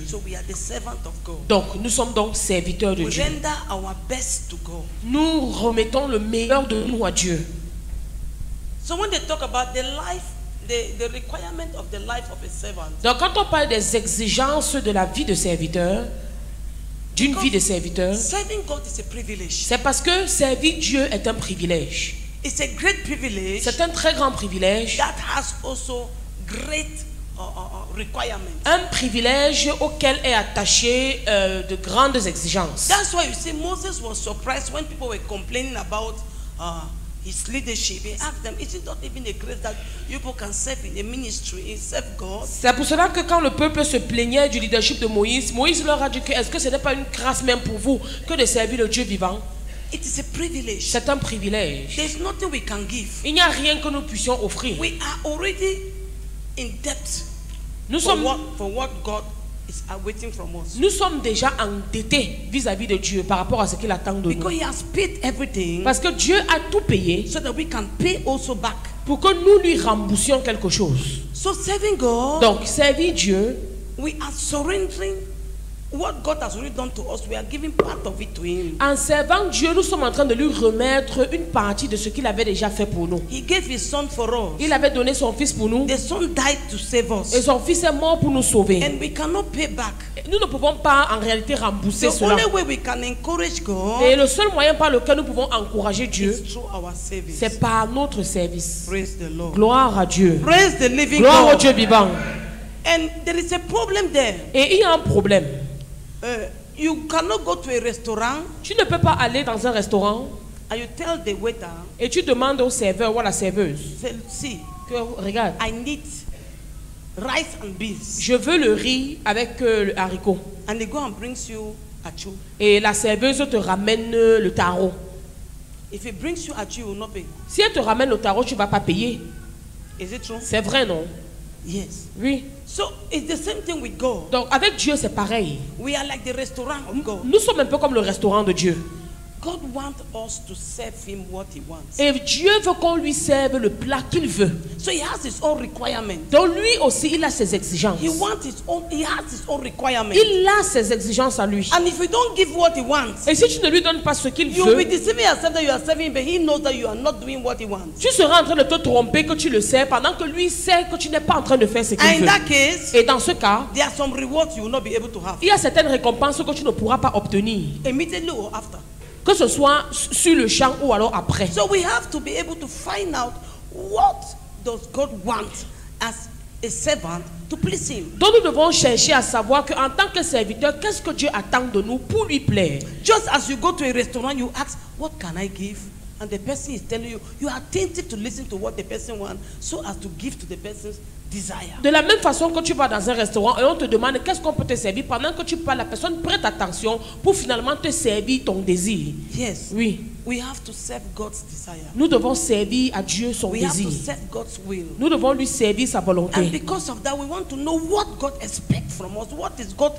So we are the servant of God. Donc, nous sommes donc serviteurs de We Dieu. render our best to God. Nous remettons le meilleur de nous à Dieu. So when they talk about the life, the requirement of the life of a servant, Donc, quand on parle des exigences de la vie de serviteur, d'une vie de serviteur, serving God is a privilege. c'est parce que servir Dieu est un privilège. It's a great privilege. C'est un très grand privilège. That has also great requirements. Un privilège auquel est attaché de grandes exigences. That's why you see Moses was surprised when people were complaining about his leadership. He asked them, is it not even a grace that you people can serve in a ministry and serve God? C'est pour cela que quand le peuple se plaignait du leadership de Moïse, Moïse leur a dit que est-ce que ce n'est pas une grâce même pour vous que de servir le Dieu vivant? It is a privilege. C'est un privilège. There's nothing we can give. Il n'y a rien que nous puissions offrir. We are already in debt Nous for sommes, what God is awaiting from us. nous sommes déjà endettés vis-à-vis de Dieu par rapport à ce qu'il attend de Because nous. He has paid everything Parce que Dieu a tout payé so that we can pay also back. pour que nous lui remboursions quelque chose. So serving God, Donc, servir Dieu, we are surrendering what God has already done to us. We are giving part of it to Him. en servant Dieu, nous sommes en train de lui remettre une partie de ce qu'il avait déjà fait pour nous. He gave His Son for us. Il avait donné son fils pour nous The Son died to save et us. son fils est mort pour nous sauver. And we cannot pay back. Nous ne pouvons pas en réalité rembourser The cela. only way we can encourage God Et le seul moyen par lequel nous pouvons encourager Dieu, is through our service. c'est par notre service. Praise the Lord. Gloire à Dieu. Praise the living Gloire au God. Dieu vivant. And there is a problem there. Et il y a un problème. You cannot go to a restaurant Tu ne peux pas aller dans un restaurant and you tell the waiter, et tu demandes au serveur ou à la serveuse say, see, que, regarde, I need rice and beans. je veux le riz avec le haricot. And they go and brings you achu. Et la serveuse te ramène le taro. If it brings you achu, you will not pay. Si elle te ramène le taro, tu ne vas pas payer. Is it true? C'est vrai, non? Yes. Oui. So it's the same thing with God. Donc avec Dieu, c'est pareil. We are like the restaurant of God. Nous sommes un peu comme le restaurant de Dieu. God wants us to serve Him what He wants. Et Dieu veut qu'on lui serve le plat qu'il veut. So He has His own requirements. Donc lui aussi, il a ses exigences. He has His own requirements. Il a ses exigences à lui. And if you don't give what He wants, Et si tu ne lui donnes pas ce qu'il you will veut, be deceiving yourself that you are serving Him, but He knows that you are not doing what He wants. tu seras en train de te tromper que tu le sais pendant que lui sait que tu n'es pas en train de faire ce qu'il And in veut. that case, Et dans ce cas, there are some rewards you will not be able to have il y a certaines récompenses que tu ne pourras pas obtenir. immediately or after. Que ce soit sur le champ ou alors après. So we have to be able to find out what does God want as a servant to please Him. Donc nous devons chercher à savoir qu'en tant que serviteur, qu'est-ce que Dieu attend de nous pour lui plaire. Just as you go to a restaurant, you ask, what can I give? And the person is telling you, you are attentive to listen to what the person wants so as to give to the person's desire. De la même façon que tu vas dans un restaurant et on te demande qu'est-ce qu'on peut te servir, pendant que tu parles, la personne prête attention pour finalement te servir ton désir. Yes. Oui, We have to serve God's desire. nous devons servir à Dieu son We have to désir. serve God's will. Nous devons lui servir sa And volonté. because of that, we want to know what God expects from us. What is God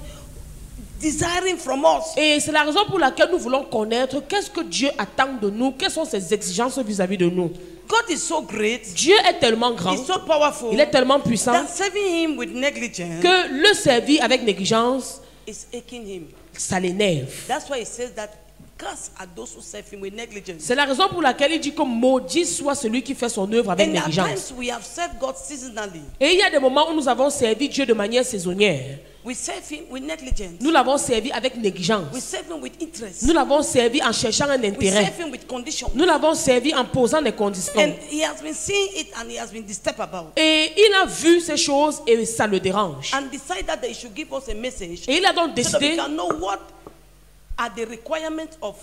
desiring from us? Et c'est la raison pour laquelle nous voulons connaître qu'est-ce que Dieu attend de nous, quelles sont ses exigences vis-à-vis de nous. God is so great. Dieu est tellement grand, He's so powerful. il est tellement puissant That serving Him with negligence que le servir avec négligence, is aching Him. ça l'énerve. That's why He says that curse are those who serve Him with negligence. C'est la raison pour laquelle il dit que maudit soit celui qui fait son œuvre avec And at négligence. times we have served God seasonally. Et il y a des moments où nous avons servi Dieu de manière saisonnière. We serve Him with negligence. Nous l'avons servi avec négligence. We serve Him with interest. Nous l'avons servi en cherchant un We intérêt. serve Him with condition. Nous l'avons servi en posant des conditions. And He has been seeing it and He has been disturbed about. Et il a vu ces choses et ça le dérange. And decided that He should give us a message Et il a donc so that we décidé, can know what are the requirements of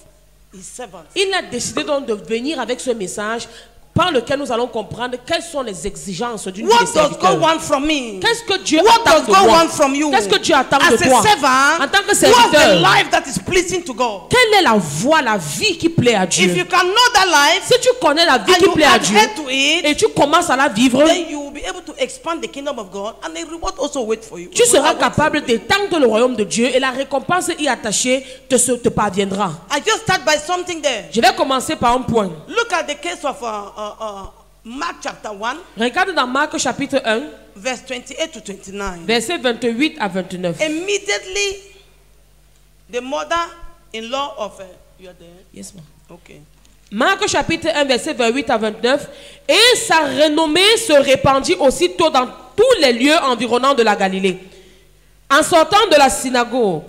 His servants. il a décidé donc de venir avec ce message par lequel nous allons comprendre quelles sont les exigences d'une vie de What does God serviteur. want from me? Qu'est-ce que Dieu What attend does de God moi? want from you? Qu'est-ce que Dieu attend As de a toi? servant, En tant que what's the serviteur, life that is pleasing to God? quelle est la voie, la vie qui plaît à If Dieu? you can know that life Si tu connais la vie and qui you plaît à Dieu adhere to it, et tu commences à la vivre, then you will be able to expand the kingdom of God and the reward also wait for you. tu seras capable d'étendre le royaume de Dieu et la récompense y attachée te parviendra. I just start by something there. Je vais commencer par un point. Look at the case of Mark chapter 1. Regarde dans Marc chapitre 1. verse 28 to 29. versets 28 à 29. Immediately, the mother-in-law of you are there? Yes, ma'am. Okay. Marc chapitre 1, verset 28 à 29. Et sa renommée se répandit aussitôt dans tous les lieux environnants de la Galilée. En sortant de la synagogue,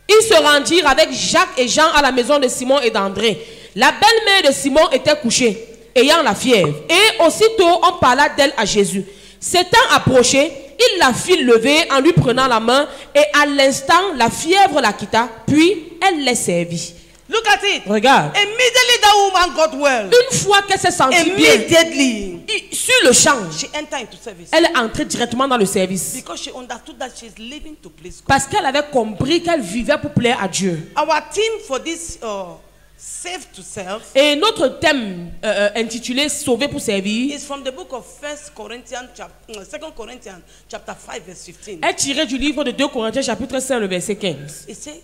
ils se rendirent avec Jacques et Jean à la maison de Simon et d'André. La belle-mère de Simon était couchée, ayant la fièvre. Et aussitôt, on parla d'elle à Jésus. S'étant approché, il la fit lever en lui prenant la main. Et à l'instant, la fièvre la quitta. Puis, elle les servit. Look at it. Regarde. Immediately that woman got well. Une fois qu'elle s'est sentie bien, Immediately, sur le champ, she entered into service. elle est entrée directement dans le service. Because she understood that she's living to please God. Parce qu'elle avait compris qu'elle vivait pour plaire à Dieu. Our theme for this save to self Et notre thème intitulé Sauver pour servir is from the book of 2 Corinthians chapter 5 verse 15. est tiré du livre de 2 Corinthiens chapitre 5 le verset 15. It says,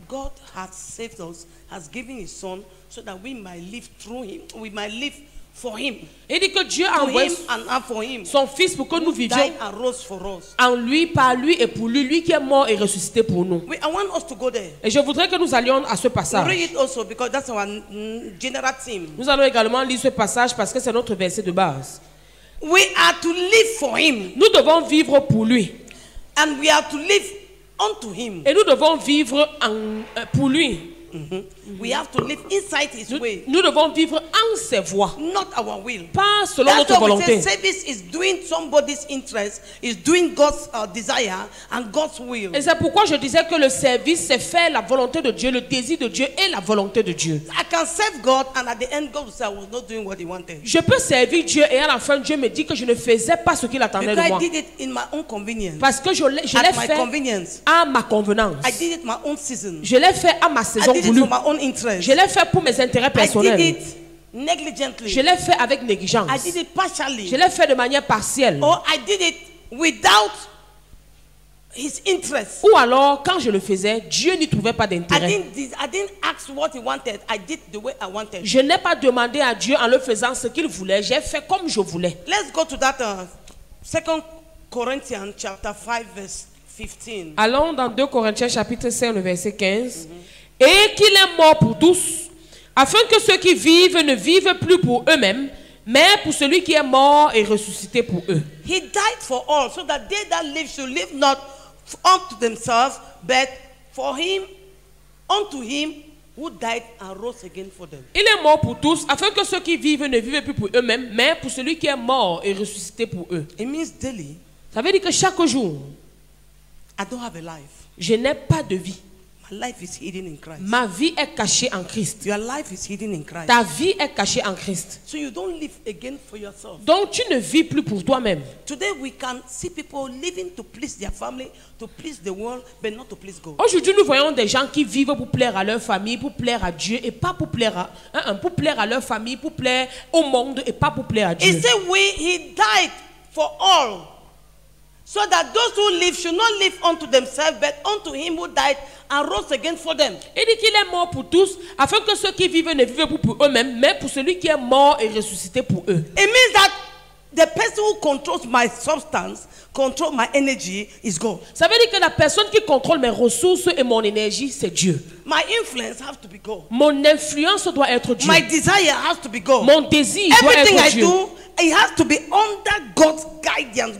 God has saved us, has given his son so that we might live through him, we might live for him. Il dit que Dieu a To envoyé him and for him. son fils pour que nous vivions Died and rose for us. en lui, par lui et pour lui, lui qui est mort et ressuscité pour nous. I want us to go there. Et je voudrais que nous allions à ce Read passage. it also because that's our general theme. Nous allons également lire ce passage parce que c'est notre verset de base. We are to live for him Nous devons vivre pour lui. and we are to live unto him. Et nous devons vivre pour lui. We have to live inside his way, Nous devons vivre en ses voies, not our will. pas selon That's notre why we say volonté. service is doing somebody's interest, is doing God's desire and God's will. Et c'est pourquoi je disais que le service, c'est faire la volonté de Dieu, le désir de Dieu et la volonté de Dieu. I can serve God and at the end God will say I was not doing what he wanted. Je peux servir Dieu et à la fin, Dieu me dit que je ne faisais pas ce qu'il attendait Because de moi. I did it in my own convenience. Parce que je l'ai At my fait convenience. à ma convenance. I did it my own season. Je l'ai fait à ma I saison did it voulue. for my own interest. Je l'ai fait pour mes intérêts I did personnels. it negligently. Je l'ai fait avec négligence. I did it partially. Je l'ai fait de manière partielle. Or I did it without his interest. Ou alors, quand je le faisais, Dieu n'y trouvait pas I d'intérêt. didn't ask what he wanted. I did the way I wanted. Je n'ai pas demandé à Dieu en le faisant ce qu'il voulait. J'ai fait comme je voulais. Let's go to that 2 Corinthians chapter 5 verse 15. Allons dans 2 Corinthiens chapitre 5, le verset 15. Et qu'il est mort pour tous, afin que ceux qui vivent ne vivent plus pour eux-mêmes, mais pour celui qui est mort et ressuscité pour eux. He died for all, so that they that live should live not unto themselves, but for him, unto him who died and rose again for them. Il est mort pour tous, afin que ceux qui vivent ne vivent plus pour eux-mêmes, mais pour celui qui est mort et ressuscité pour eux. It means daily, Ça veut dire que chaque jour, I don't have a life. je n'ai pas de vie. My life is hidden in Christ. Ma vie est cachée en Christ. Your life is hidden in Christ. Ta vie est cachée en Christ. So you don't live again for yourself. Donc tu ne vis plus pour toi-même. Today we can see people living to please their family, to please the world, but not to please God. Aujourd'hui, nous voyons des gens qui vivent pour plaire à leur famille, pour plaire à Dieu et pas pour plaire à leur famille, pour plaire au monde et pas pour plaire à Dieu. He said he died for all, so that those who live should not live unto themselves, but unto him who died and rose again for them. Il dit qu'il est mort pour tous, afin que ceux qui vivent ne vivent plus pour eux-mêmes, mais pour celui qui est mort et ressuscité pour eux. It means that the person who controls my substance, control my energy, is God. Ça veut dire que la personne qui contrôle mes ressources et mon énergie, c'est Dieu. My influence has to be God. Mon influence doit être Dieu. My desire has to be God. Mon désir doit Everything être I Dieu. do, it has to be under God's guidance,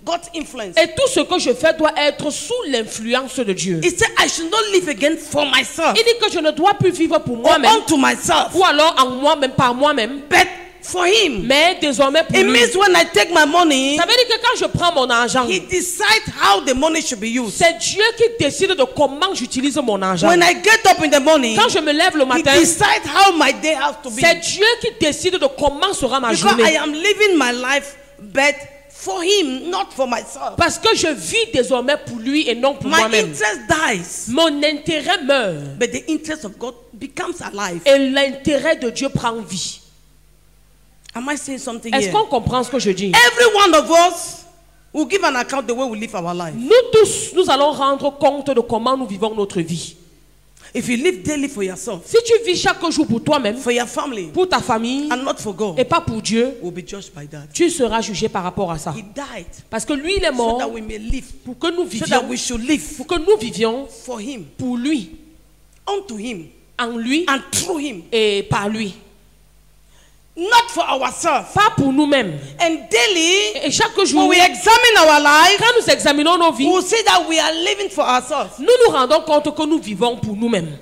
God's influence. Et tout ce que je fais doit être sous l'influence de Dieu. He said I should not live again for myself, Il dit que je ne dois plus vivre pour or moi-même, unto myself, ou alors en moi-même, par moi-même, but for him. mais désormais pour It lui. means when I take my money, Ça veut dire que quand je prends mon argent, he decides how the money should be used. c'est Dieu qui décide de comment j'utilise mon argent. When I get up in the morning, Quand je me lève le he matin, decides how my day has to be. c'est Dieu qui décide de comment sera ma Because I journée. am living my life, but for him, not for myself. Parce que je vis désormais pour lui et non pour My moi-même. interest dies, Mon intérêt meurt but the interest of God becomes alive. et l'intérêt de Dieu prend vie. Am I saying something Est-ce here? qu'on comprend ce que je dis? Every one of us will give an account the way we live our life. Nous tous, nous allons rendre compte de comment nous vivons notre vie. If you live daily for yourself, Si tu vis chaque jour pour toi-même, for your family, pour ta famille, and not for God, et pas pour Dieu, we'll be judged by that. tu seras jugé par rapport à ça. He died Parce que lui, il est so mort that we may live, pour que nous so that vivions, we should live pour que nous vivions for Him, pour lui, unto Him, en lui and through Him, et par lui. not for ourselves. Pas pour nous-mêmes. And daily, Et chaque when jour, we examine our life, quand nous examinons nos vies, we'll see that we are living for ourselves. nous nous rendons compte que nous vivons pour nous-mêmes.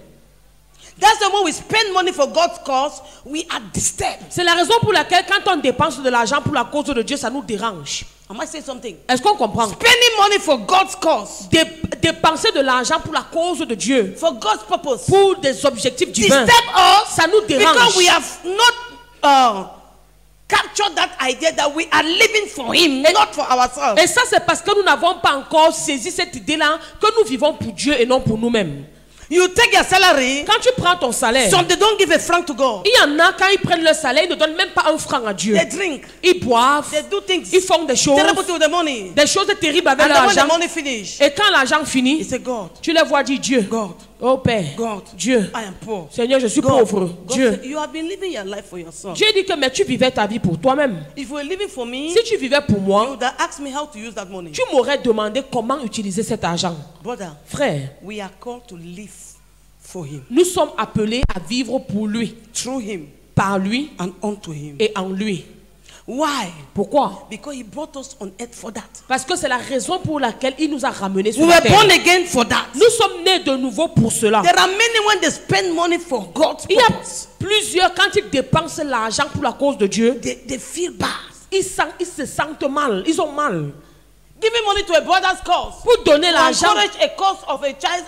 That's the way we spend money for God's cause, we are disturbed. C'est la raison pour laquelle quand on dépense de l'argent pour la cause de Dieu, ça nous dérange. Am I saying something? Est-ce qu'on comprend? Spending money for God's cause, Dépenser de l'argent pour la cause de Dieu, for God's purpose, pour des objectifs divins, disturb us ça nous dérange. because we have not captured that idea that we are living for Him, not for ourselves. Et ça, c'est parce que nous n'avons pas encore saisi cette idée-là que nous vivons pour Dieu et non pour nous-mêmes. You take your salary, Quand tu prends ton salaire, some they don't give a franc to God. il y en a, quand ils prennent leur salaire, ils ne donnent même pas un franc à Dieu. They drink, Ils boivent, they do things ils font des choses terrible to the money. terribles avec And then when the l'argent. money finish, Et quand l'argent he finit, say, God, tu les vois dire Dieu, God, oh Père, God, Dieu, I am poor. Seigneur, je suis God, pauvre. God Dieu. said, you have been living your life for yourself. Dieu dit que mais tu vivais ta vie pour toi-même. If you were living for me, Si tu vivais pour you moi, would have asked me how to use that money. tu m'aurais demandé comment utiliser cet argent. Brother, Frère, we are called to live for Him, nous sommes appelés à vivre pour lui, through Him, par lui and unto Him. et en lui. Why? Pourquoi? Because He brought us on earth for that. Parce que c'est la raison pour laquelle il nous a ramenés sur We la were terre. born again for that. Nous sommes nés de nouveau pour cela. There are many when they spend money for God's Il y a purpose, plusieurs, quand ils dépensent l'argent pour la cause de Dieu, they feel bad. ils se sentent mal, ils ont mal. Giving money to a brother's cause, Pour donner to l'argent, encourage a cause of a child,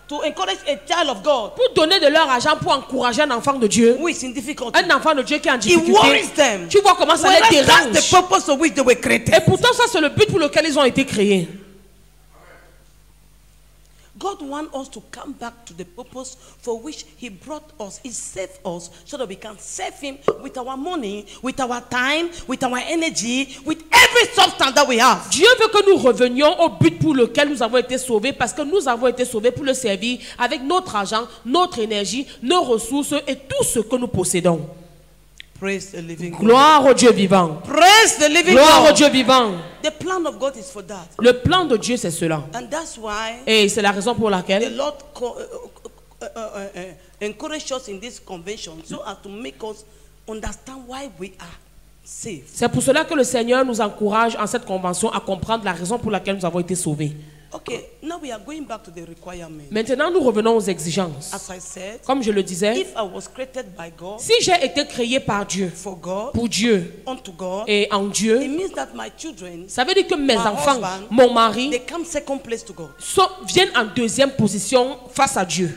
to encourage a child of God pour donner de leur argent pour encourager un enfant de Dieu, who is in difficulty. un enfant de Dieu qui est en It worries difficulté. them. Tu vois comment ça les Whereas that's the dérange. purpose for which they were created. Et pourtant, ça c'est le but pour lequel ils ont été créés. God wants us to come back to the purpose for which He brought us. He saved us so that we can serve Him with our money, with our time, with our energy, with every substance that we have. Dieu veut que nous revenions au but pour lequel nous avons été sauvés, parce que nous avons été sauvés pour le servir avec notre argent, notre énergie, nos ressources et tout ce que nous possédons. Praise the living God. Gloire au Dieu vivant. Praise the living Gloire au God. Dieu vivant. The plan of God is for that. Le plan de Dieu, c'est cela. And that's why Et c'est la raison pour the laquelle Lord encouraged us in this convention so as to make us understand why we are saved. c'est pour cela que le Seigneur nous encourage en cette convention à comprendre la raison pour laquelle nous avons été sauvés. Okay, now we are going back to the requirement. Maintenant, nous revenons aux exigences. As I said, Comme je le disais, if I was created by God, si j'ai été créé par Dieu, for God, pour Dieu unto God, et en Dieu, it means that my children, ça veut dire que mes my enfants, husband, mon mari, they come second place to God. viennent en deuxième position face à Dieu.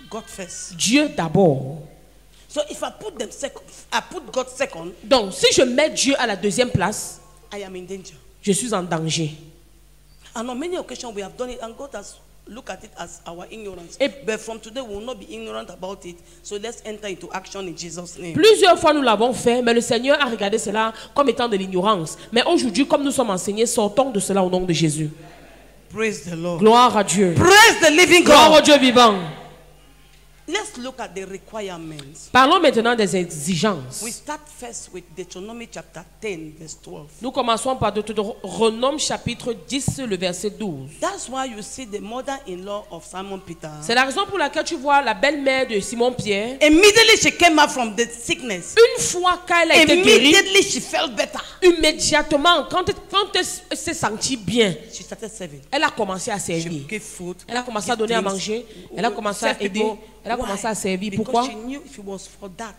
God first. Dieu d'abord. So if I put them second, I put God second, Donc, si je mets Dieu à la deuxième place, I am in danger. je suis en danger. And on many occasions we have done it, and God has looked at it as our ignorance. Et- But from today we will not be ignorant about it. So let's enter into action in Jesus' name. Plusieurs fois nous l'avons fait, mais le Seigneur a regardé cela comme étant de l'ignorance. Mais aujourd'hui, comme nous sommes enseignés, sortons de cela au nom de Jésus. Praise the Lord. Gloire à Dieu. Praise the living Gloire au God. Dieu vivant. Let's look at the requirements. Parlons maintenant des exigences. We start first with Deuteronomy chapter 10, verse 12. Nous commençons par Deutéronome chapitre 10, le verset 12. That's why you see the mother-in-law of Simon Peter. C'est la raison pour laquelle tu vois la belle-mère de Simon-Pierre. Immediately she came out from the sickness. Une fois qu'elle a été guérie, Immediately she felt better. immédiatement, quand elle s'est sentie bien, She started serving. elle a commencé à She servir. gave food. Elle a commencé à give donner à things, manger. Elle a commencé à serve aider. people. Elle a Why? commencé à servir. Because Pourquoi? she knew if it was for that,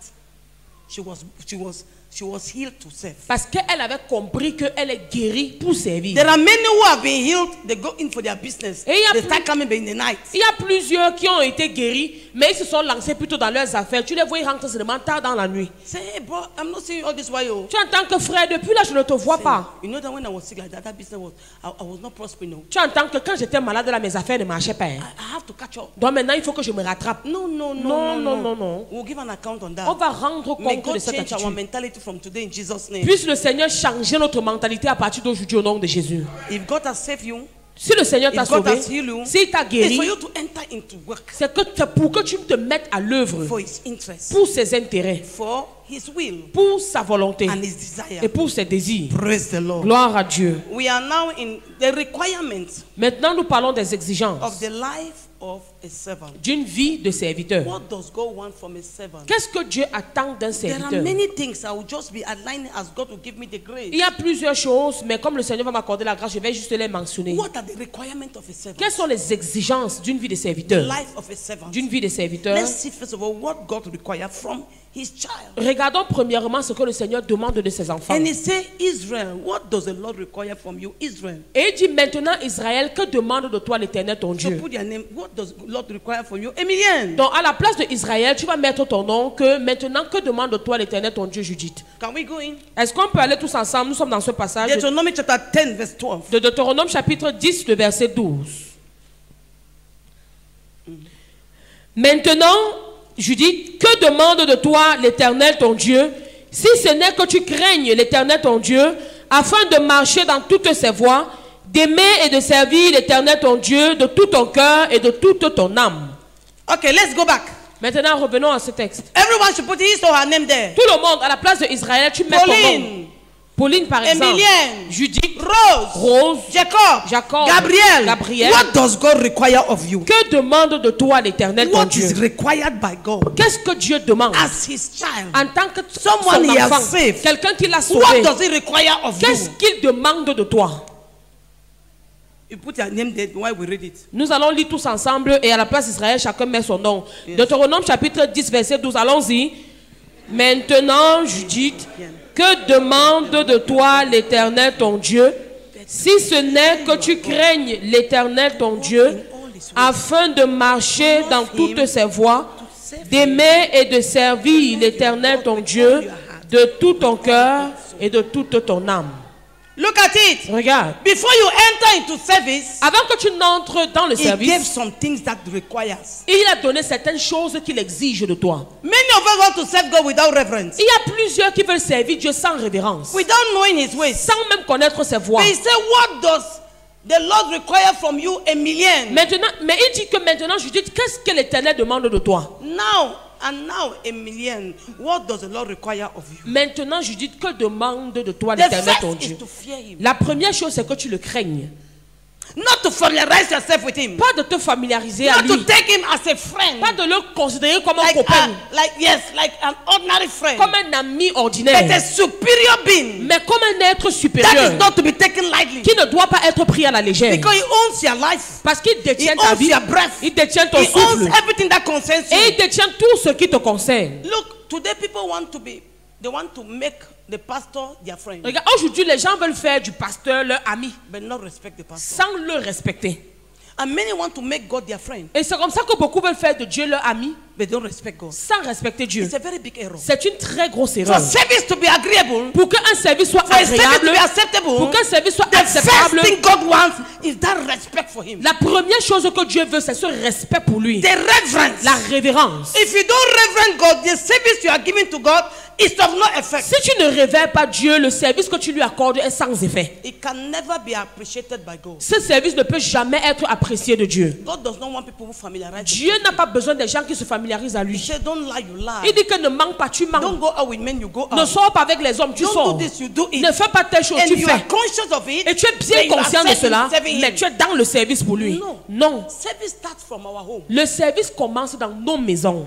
she was healed to serve. Parce qu'elle avait compris qu'elle est guérie pour servir. There are many who have been healed. They go in for their business. Et il y a They plus- start coming in the night. Il y a plusieurs qui ont été guéris, mais ils se sont lancés plutôt dans leurs affaires. Tu les vois, ils rentrent seulement tard dans la nuit. Say, hey, bro, I'm not seeing you all this while. Tu entends que frère, depuis là, je ne te vois pas. You know that when I was sick like that, that business was, I was not prospering. No. Tu entends que quand j'étais malade, là, mes affaires ne marchaient pas. hein. I have to catch up. Donc maintenant, il faut que je me rattrape. No, no, no, Non, no, non, non, non. We'll give an account on that. On va rendre May compte God de cette change our attitude. mentality from today in Jesus' name. Puisse le Seigneur changer notre mentalité à partir d'aujourd'hui au nom de Jésus. If God has saved you, Si le Seigneur t'a if God sauvé, has healed you, s'il t'a it's guéri, for you to enter into work c'est pour que tu te mettes à l'œuvre for His interest, pour ses intérêts, for His will pour sa volonté and His desire. et pour ses désirs. Praise the Lord. Gloire à Dieu. We are now in the requirements Maintenant, nous parlons des of exigences the life of a servant. d'une vie de serviteur. What does God want from a servant? Qu'est-ce que Dieu attend d'un There are serviteur? many things I will just be outlining as God will give me the grace. Il y a plusieurs choses, mais comme le Seigneur va m'accorder la grâce, je vais juste les mentionner. What are the requirements of a servant? Quelles sont les exigences d'une vie de The serviteur? life of a servant. D'une vie de serviteur. Let's see first of all what God requires from His child. Regardons premièrement ce que le Seigneur demande de ses enfants. And He say, Israel, what does the Lord require from you, Israel? Et il dit maintenant, Israël, que demande de toi l'Éternel ton So Dieu? put your name. What does the Lord require from you, Emilienne? Donc à la place de Israël, tu vas mettre ton nom, que maintenant, que demande de toi l'Éternel ton Dieu, Judith? Can we go in? Est-ce qu'on peut aller tous ensemble? Nous sommes dans ce passage Deuteronomy chapter 10, verse 12. de Deutéronome chapitre 10, le verset 12. Maintenant, Judith, que demande de toi l'Éternel ton Dieu, si ce n'est que tu craignes l'Éternel ton Dieu, afin de marcher dans toutes ses voies, d'aimer et de servir l'Éternel ton Dieu de tout ton cœur et de toute ton âme. Okay, let's go back. Maintenant, revenons à ce texte. Everyone should put his or her name there. Tout le monde, à la place de Israël, tu mets ton nom. Pauline, Pauline, par exemple. Emilienne, Judith, Rose, Rose, Jacob, Jacob, Gabriel. Gabriel. What does God require of you? que demande de toi l'Éternel ton What Dieu? is required by God Qu'est-ce que Dieu demande as His child? en tant que Someone son he has enfant, saved. quelqu'un qui l'a What sauvé? does He require of Qu'est-ce you? qu'il demande de toi? You put your name there while we read it. Nous allons lire tous ensemble et à la place d'Israël, chacun met son nom. Deutéronome chapitre 10, verset 12. Allons-y. Maintenant, Judith, que demande de toi l'Éternel ton Dieu, si ce n'est que tu craignes l'Éternel ton Dieu, afin de marcher dans toutes ses voies, d'aimer et de servir l'Éternel ton Dieu de tout ton cœur et de toute ton âme. Look at it. Regarde. Before you enter into service, Avant que tu n'entres dans le He gave service, some things that requires. il a donné certaines choses qu'il exige de toi. Many of us want to serve God without reverence, Il y a plusieurs qui veulent servir Dieu sans révérence, without knowing His ways. sans même connaître ses voies. But He said, what does the Lord require from you, Emilienne? Maintenant, mais il dit que maintenant, Judith, qu'est-ce que l'Éternel demande de toi? Now, Emilienne, what does the Lord require of you? Maintenant, Judith, que demande de toi The l'Éternel ton first is Dieu? to fear Him, La première chose, c'est que tu le craignes. not to familiarize yourself with Him, Pas de te familiariser à not to lui. take Him as a friend, Pas de le considérer comme un like, copain, like an ordinary friend, comme un ami but a ordinaire, superior being mais comme un être that supérieur is not to be taken lightly, qui ne doit pas être pris à la légère. because He owns your life, Parce qu'il He détient ta owns vie, your breath, il détient ton He owns souffle everything that concerns et il you. détient tout ce qui te concerne. Look, today people they want to make the pastor their friend, Regarde, aujourd'hui, les gens veulent faire du pasteur leur ami but not respect the pastor. sans le respecter. And many want to make God their friend, Et c'est comme ça que beaucoup veulent faire de Dieu leur ami but don't respect God. sans respecter Dieu. It's a very big error. C'est une très grosse For erreur. service to be agreeable, Pour qu'un service soit for a service to agréable, be acceptable, pour qu'un service soit the first acceptable, thing God wants is that respect for Him. la première chose que Dieu veut, c'est ce respect pour lui. The reverence. La révérence. If you don't reverence God, the service you are giving to God is of no effect. Si tu ne révères pas Dieu, le service que tu lui accordes est sans effet. It can never be appreciated by God. Ce service ne peut jamais être apprécié de Dieu. God does not want people who familiarize Dieu n'a pas besoin des gens qui se familiarisent à He lui. said, don't lie, you lie. Il dit que ne manque pas, tu Don't manques. go out with men, you go Ne out. sors pas avec les hommes, tu Don't sors. do this, you do it. Ne fais pas telle chose, And tu you are fais. conscious of it. Et tu es but bien you are conscient de cela, serving mais Him. tu es dans le service pour lui. No. Non. Service starts from our home. Le service commence dans nos maisons.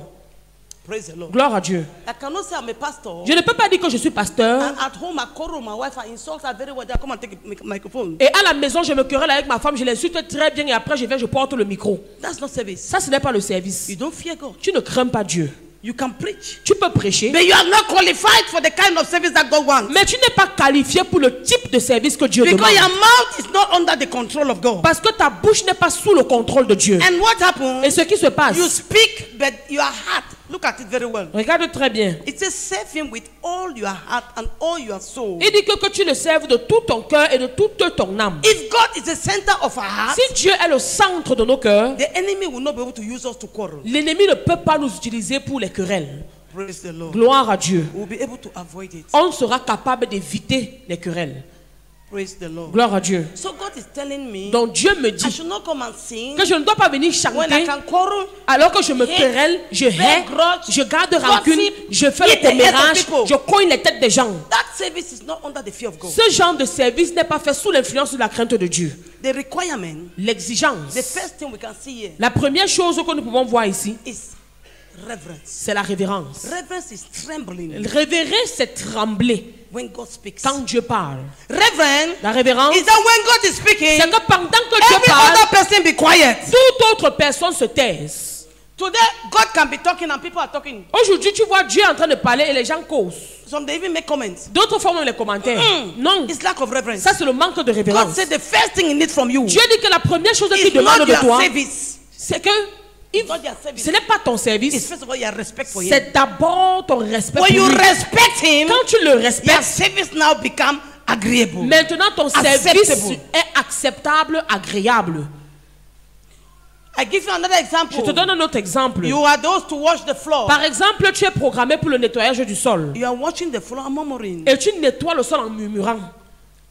Praise the Lord. Gloire à Dieu. I cannot say I'm a pastor. Je ne peux pas dire que je suis pasteur. And at home, I quarrel my wife. I insult her very well. I come and take a microphone. Et à la maison, je me querelle avec ma femme, je l'insulte très bien et après je viens, je porte le micro. That's not service. Ça, ce n'est pas le service. You don't fear God. Tu ne crains pas Dieu. You can preach. Tu peux prêcher, But you are not qualified for the kind of service that God wants. mais tu n'es pas qualifié pour le type de service que Dieu Because your demande. mouth is not under the control of God. Parce que ta bouche n'est pas sous le contrôle de Dieu. And what happens? Et ce qui se passe, You speak, but your heart. Look at it very well. regarde très bien. It says, serve Him with all your heart and all your soul. Il dit que tu le serves de tout ton cœur et de toute ton âme. If God is the center of our heart, Si Dieu est le centre de nos cœurs, the enemy will not be able to use us to quarrel. l'ennemi ne peut pas nous utiliser pour les querelles. Praise the Lord. Gloire à Dieu. We'll be able to avoid it. On sera capable d'éviter les querelles. Praise the Lord. Gloire à Dieu. So God is telling me Donc Dieu me I dit should not come and sing que je ne dois pas venir when I chanter can quarrel. alors que je me querelle, je hais, je garde rancune, je fais le commérage, je cogne les têtes des gens. That service is not under the fear of God. Ce genre de service n'est pas fait sous l'influence de la crainte de Dieu. The requirement, L'exigence. the first thing we can see here La première chose que nous pouvons voir ici, is reverence. c'est la révérence. Reverence is trembling Révérer, c'est trembler when God speaks. quand Dieu parle. Reverence La révérence, is that when God is speaking, c'est que pendant que Dieu every parle, other person be quiet. toute autre personne se taise. Today, God can be talking and people are talking. Aujourd'hui, tu vois Dieu en train de parler et les gens causent. Some they even make comments. D'autres font même les commentaires. Non, It's lack of reverence. ça c'est le manque de God révérence. said the first thing he needs from you Dieu dit que la première chose qu'il is demande not de your toi, service. c'est que It's not your service. ce n'est pas ton It's service, first of all your respect for him. c'est d'abord ton respect pour When you lui. respect him, Quand tu le your respectes, service now become agreeable. maintenant ton service Acceptable. est acceptable, agréable. I give you another example. Je te donne un autre exemple. You are those to wash the floor. Par exemple, tu es programmé pour le nettoyage du sol You are watching the floor and murmuring. et tu nettoies le sol en murmurant.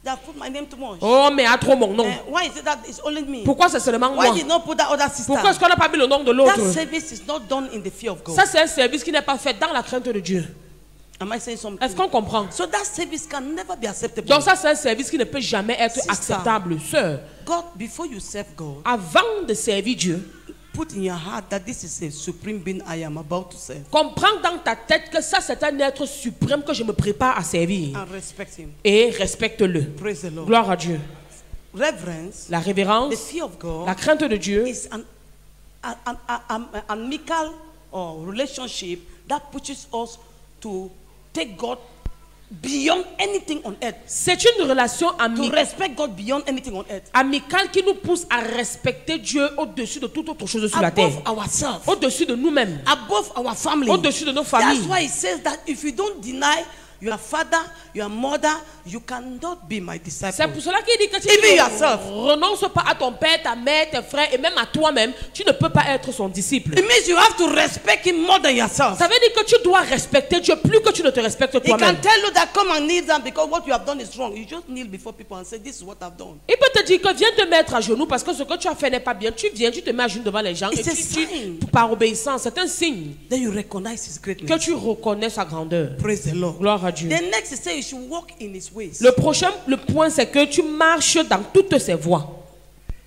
They have put my name too much. Oh, mais à trop mon nom. Why is it that it's only me? Pourquoi c'est seulement Why moi? did not put that other sister? Pourquoi est-ce qu'on n'a pas mis le nom de That l'autre? service is not done in the fear of God. Ça, c'est un service qui n'est pas fait dans la crainte de Dieu. Am I saying something? Est-ce qu'on comprend? So that service can never be acceptable. Donc ça, c'est un service qui ne peut jamais être Sister. acceptable. Sœur, God, before you serve God, avant de servir Dieu, put in your heart that this is a supreme being I am about to serve. comprends dans ta tête que ça, c'est un être suprême que je me prépare à servir. And respect him. Et respecte-le. Praise the Lord. Gloire à Dieu. Reverence, La the révérence, fear of God, la crainte de Dieu, is an amical or relationship that pushes us to take God beyond anything on earth. c'est une relation To respect God beyond anything on earth. amicale qui nous pousse à respecter Dieu au-dessus de toute autre chose sur la terre. Above ourselves. Au-dessus de nous-mêmes. Above our family. Au-dessus de nos familles. That's why it says that if you don't deny your father, your mother, you cannot be my C'est disciple. pour cela qu'il dit que si Even tu yourself. ne renonces pas à ton père, ta mère, tes frères et même à toi-même, tu ne peux pas être son disciple. It means you have to respect him more than yourself. Ça veut dire que tu dois respecter Dieu plus que tu ne te respectes He can toi-même. tell you that come and kneel down because what you have done is wrong. You just kneel before people and say, this is what I've done. Il peut te dire que viens te mettre à genoux parce que ce que tu as fait n'est pas bien. Tu viens, tu te mets à genoux devant les gens It's et a tu, sign. par obéissance, c'est un signe Then you recognize his que greatness. tu reconnais sa grandeur. Praise the Lord. Gloire à Dieu. The next is say you should walk in his ways. Le point, c'est que tu marches dans toutes ses voies.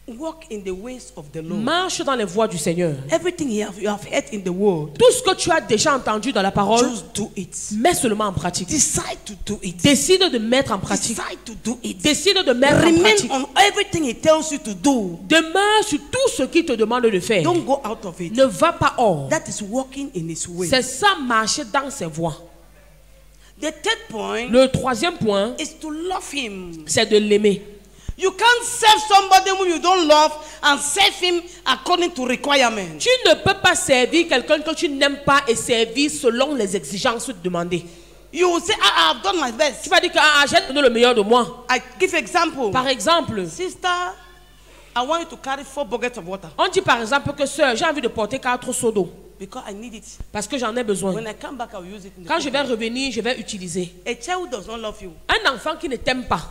Walk in the ways of the Lord. Marche dans les voies du Seigneur. Everything you have heard in the world, Tout ce que tu as déjà entendu dans la parole, just do it. mets seulement en pratique. Decide to do it. Décide de mettre en pratique. Decide to do it. Décide de mettre en Remain pratique. on everything he tells you to do. Demeure sur tout ce qu'il te demande de faire. Don't go out of it. Ne va pas hors. That is walking in his way. C'est ça, marcher dans ses voies. The third point Le troisième point, is to love him. c'est de l'aimer. You can't serve somebody whom you don't love and serve him according to requirements. Tu ne peux pas servir quelqu'un que tu n'aimes pas et servir selon les exigences demandées. You will say, I've done my Tu best. vas dire que j'ai donné le meilleur de moi. I give example. Par exemple, Sister, I want you to carry 4 buckets of water on dit par exemple que sœur, j'ai envie de porter 4 seaux d'eau because I need it. parce que j'en ai besoin. When I come back, I will use it. In the Quand je vais cooking. revenir, je vais utiliser. A child who does not love you Un enfant qui ne t'aime pas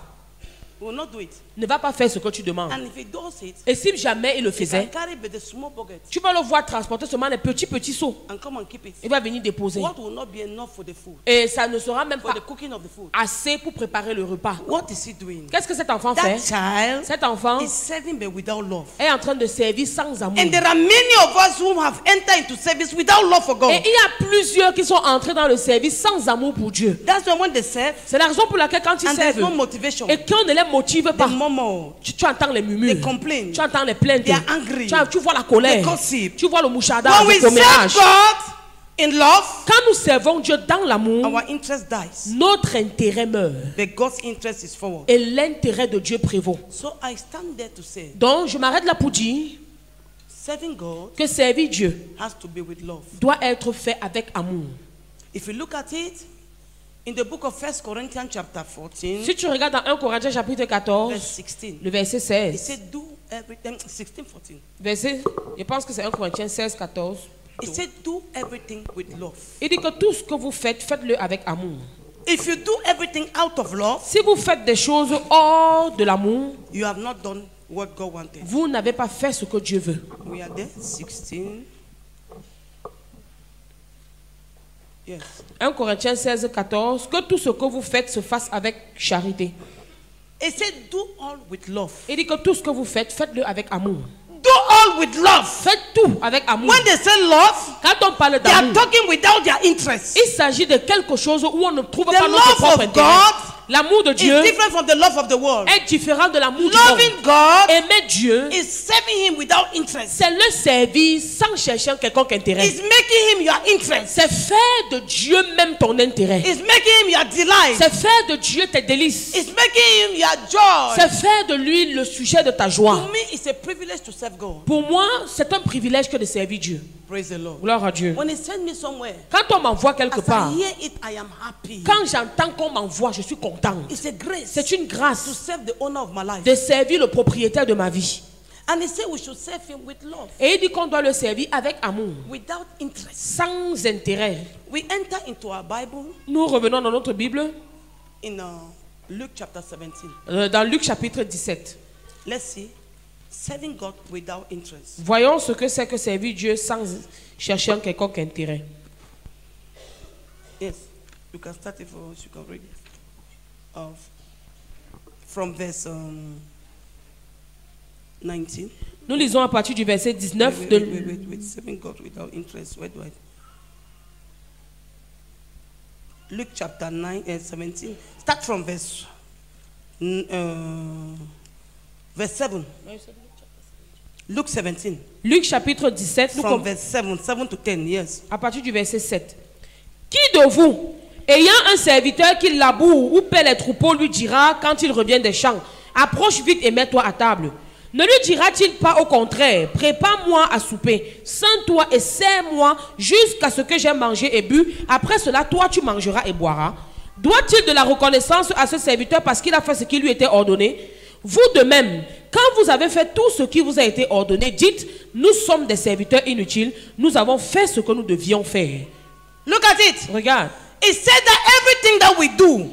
will not do it. ne va pas faire ce que tu demandes. And if he does it, Et si jamais il le he can faisait, carry but the small bucket tu vas le voir transporter seulement les petits seaux. and come and keep it. Il va venir déposer. What will not be enough for the food, Et ça ne sera même for pas the cooking of the food? assez pour préparer le repas. What is he doing? Qu'est-ce que cet enfant That fait? child Cet enfant is serving but without love. est en train de servir sans amour. And there are many of us who have entered into service without love for God. Et il y a plusieurs qui sont entrés dans le service sans amour pour Dieu. That's why when they serve C'est la raison pour laquelle quand ils and there's servent no motivation, et qu'on ne les motive they pas, murmure, tu entends les murmures, they complain. tu entends les plaintes, They are angry. tu vois la colère, They gossip. tu vois le mouchardage, When we le serve commérage. God in love, Quand nous servons Dieu dans l'amour, our interest dies. notre intérêt meurt But God's interest is forward. et l'intérêt de Dieu prévaut. So I stand there to say, Donc je m'arrête là pour dire serving God que servir Dieu has to be with love. doit être fait avec amour. If you look at it, in the book of 1 Corinthians chapter 14, Si tu regardes dans 1 Corinthiens chapitre 14, verse 16, le verset it 16, said, do everything, 16, 14. verset, je pense que c'est 1 Corinthiens 16, 14. It said, do everything with love. Il dit que tout ce que vous faites, faites-le avec amour. If you do everything out of love, Si vous faites des choses hors de l'amour, you have not done what God wanted. vous n'avez pas fait ce que Dieu veut. We are there. 16. Yes. 1 Corinthiens 16, 14. Que tout ce que vous faites se fasse avec charité. It said, do all with love. Il dit que tout ce que vous faites, faites-le avec amour. Do all with love. Faites tout avec amour. When they say love, Quand on parle they are d'amour, talking without their interest. il s'agit de quelque chose où on ne trouve The pas notre love propre of intérêt. God L'amour de Dieu is different from the love of the world. est différent de l'amour du monde. Loving God Aimer Dieu, is serving Him without interest. c'est le servir sans chercher un quelconque intérêt. It's making Him your interest. C'est faire de Dieu même ton intérêt. It's making Him your delight. C'est faire de Dieu tes délices. It's making Him your joy. C'est faire de lui le sujet de ta joie. To me, it's a privilege to serve God. Pour moi, c'est un privilège que de servir Dieu. Praise the Lord. Gloire à Dieu. When He sends me somewhere, Quand on m'envoie quelque as part, I hear it, I am happy. quand j'entends qu'on m'envoie, je suis content. It's a grace C'est une to grâce serve the owner of my life. de servir le propriétaire de ma vie. And He said we should serve Him with love, Et il dit qu'on doit le servir avec amour, without interest. sans intérêt. We enter into our Bible Nous revenons dans notre Bible, in Luke chapter 17. dans Luc chapitre 17. Let's see. Serving God without interest. Voyons ce que c'est que servir Dieu sans chercher un quelconque intérêt. Yes. You can start it for us. You can read it. From verse 19. Nous lisons à partir du verset 19 de Wait. Serving God without interest. Where do I? Luke chapter 9 and 17. Start from verse 7. Luke 17. Luc chapitre 17, From verse 7 to 10. Yes. à partir du verset 7. Qui de vous, ayant un serviteur qui laboure ou paie les troupeaux, lui dira quand il revient des champs, approche vite et mets-toi à table? Ne lui dira-t-il pas au contraire, prépare-moi à souper, sens-toi et sers-moi jusqu'à ce que j'aie mangé et bu, après cela toi tu mangeras et boiras? Doit-il de la reconnaissance à ce serviteur parce qu'il a fait ce qui lui était ordonné? Vous de même, quand vous avez fait tout ce qui vous a été ordonné, dites, nous sommes des serviteurs inutiles, nous avons fait ce que nous devions faire. Look at it. Regarde. It said that everything that we do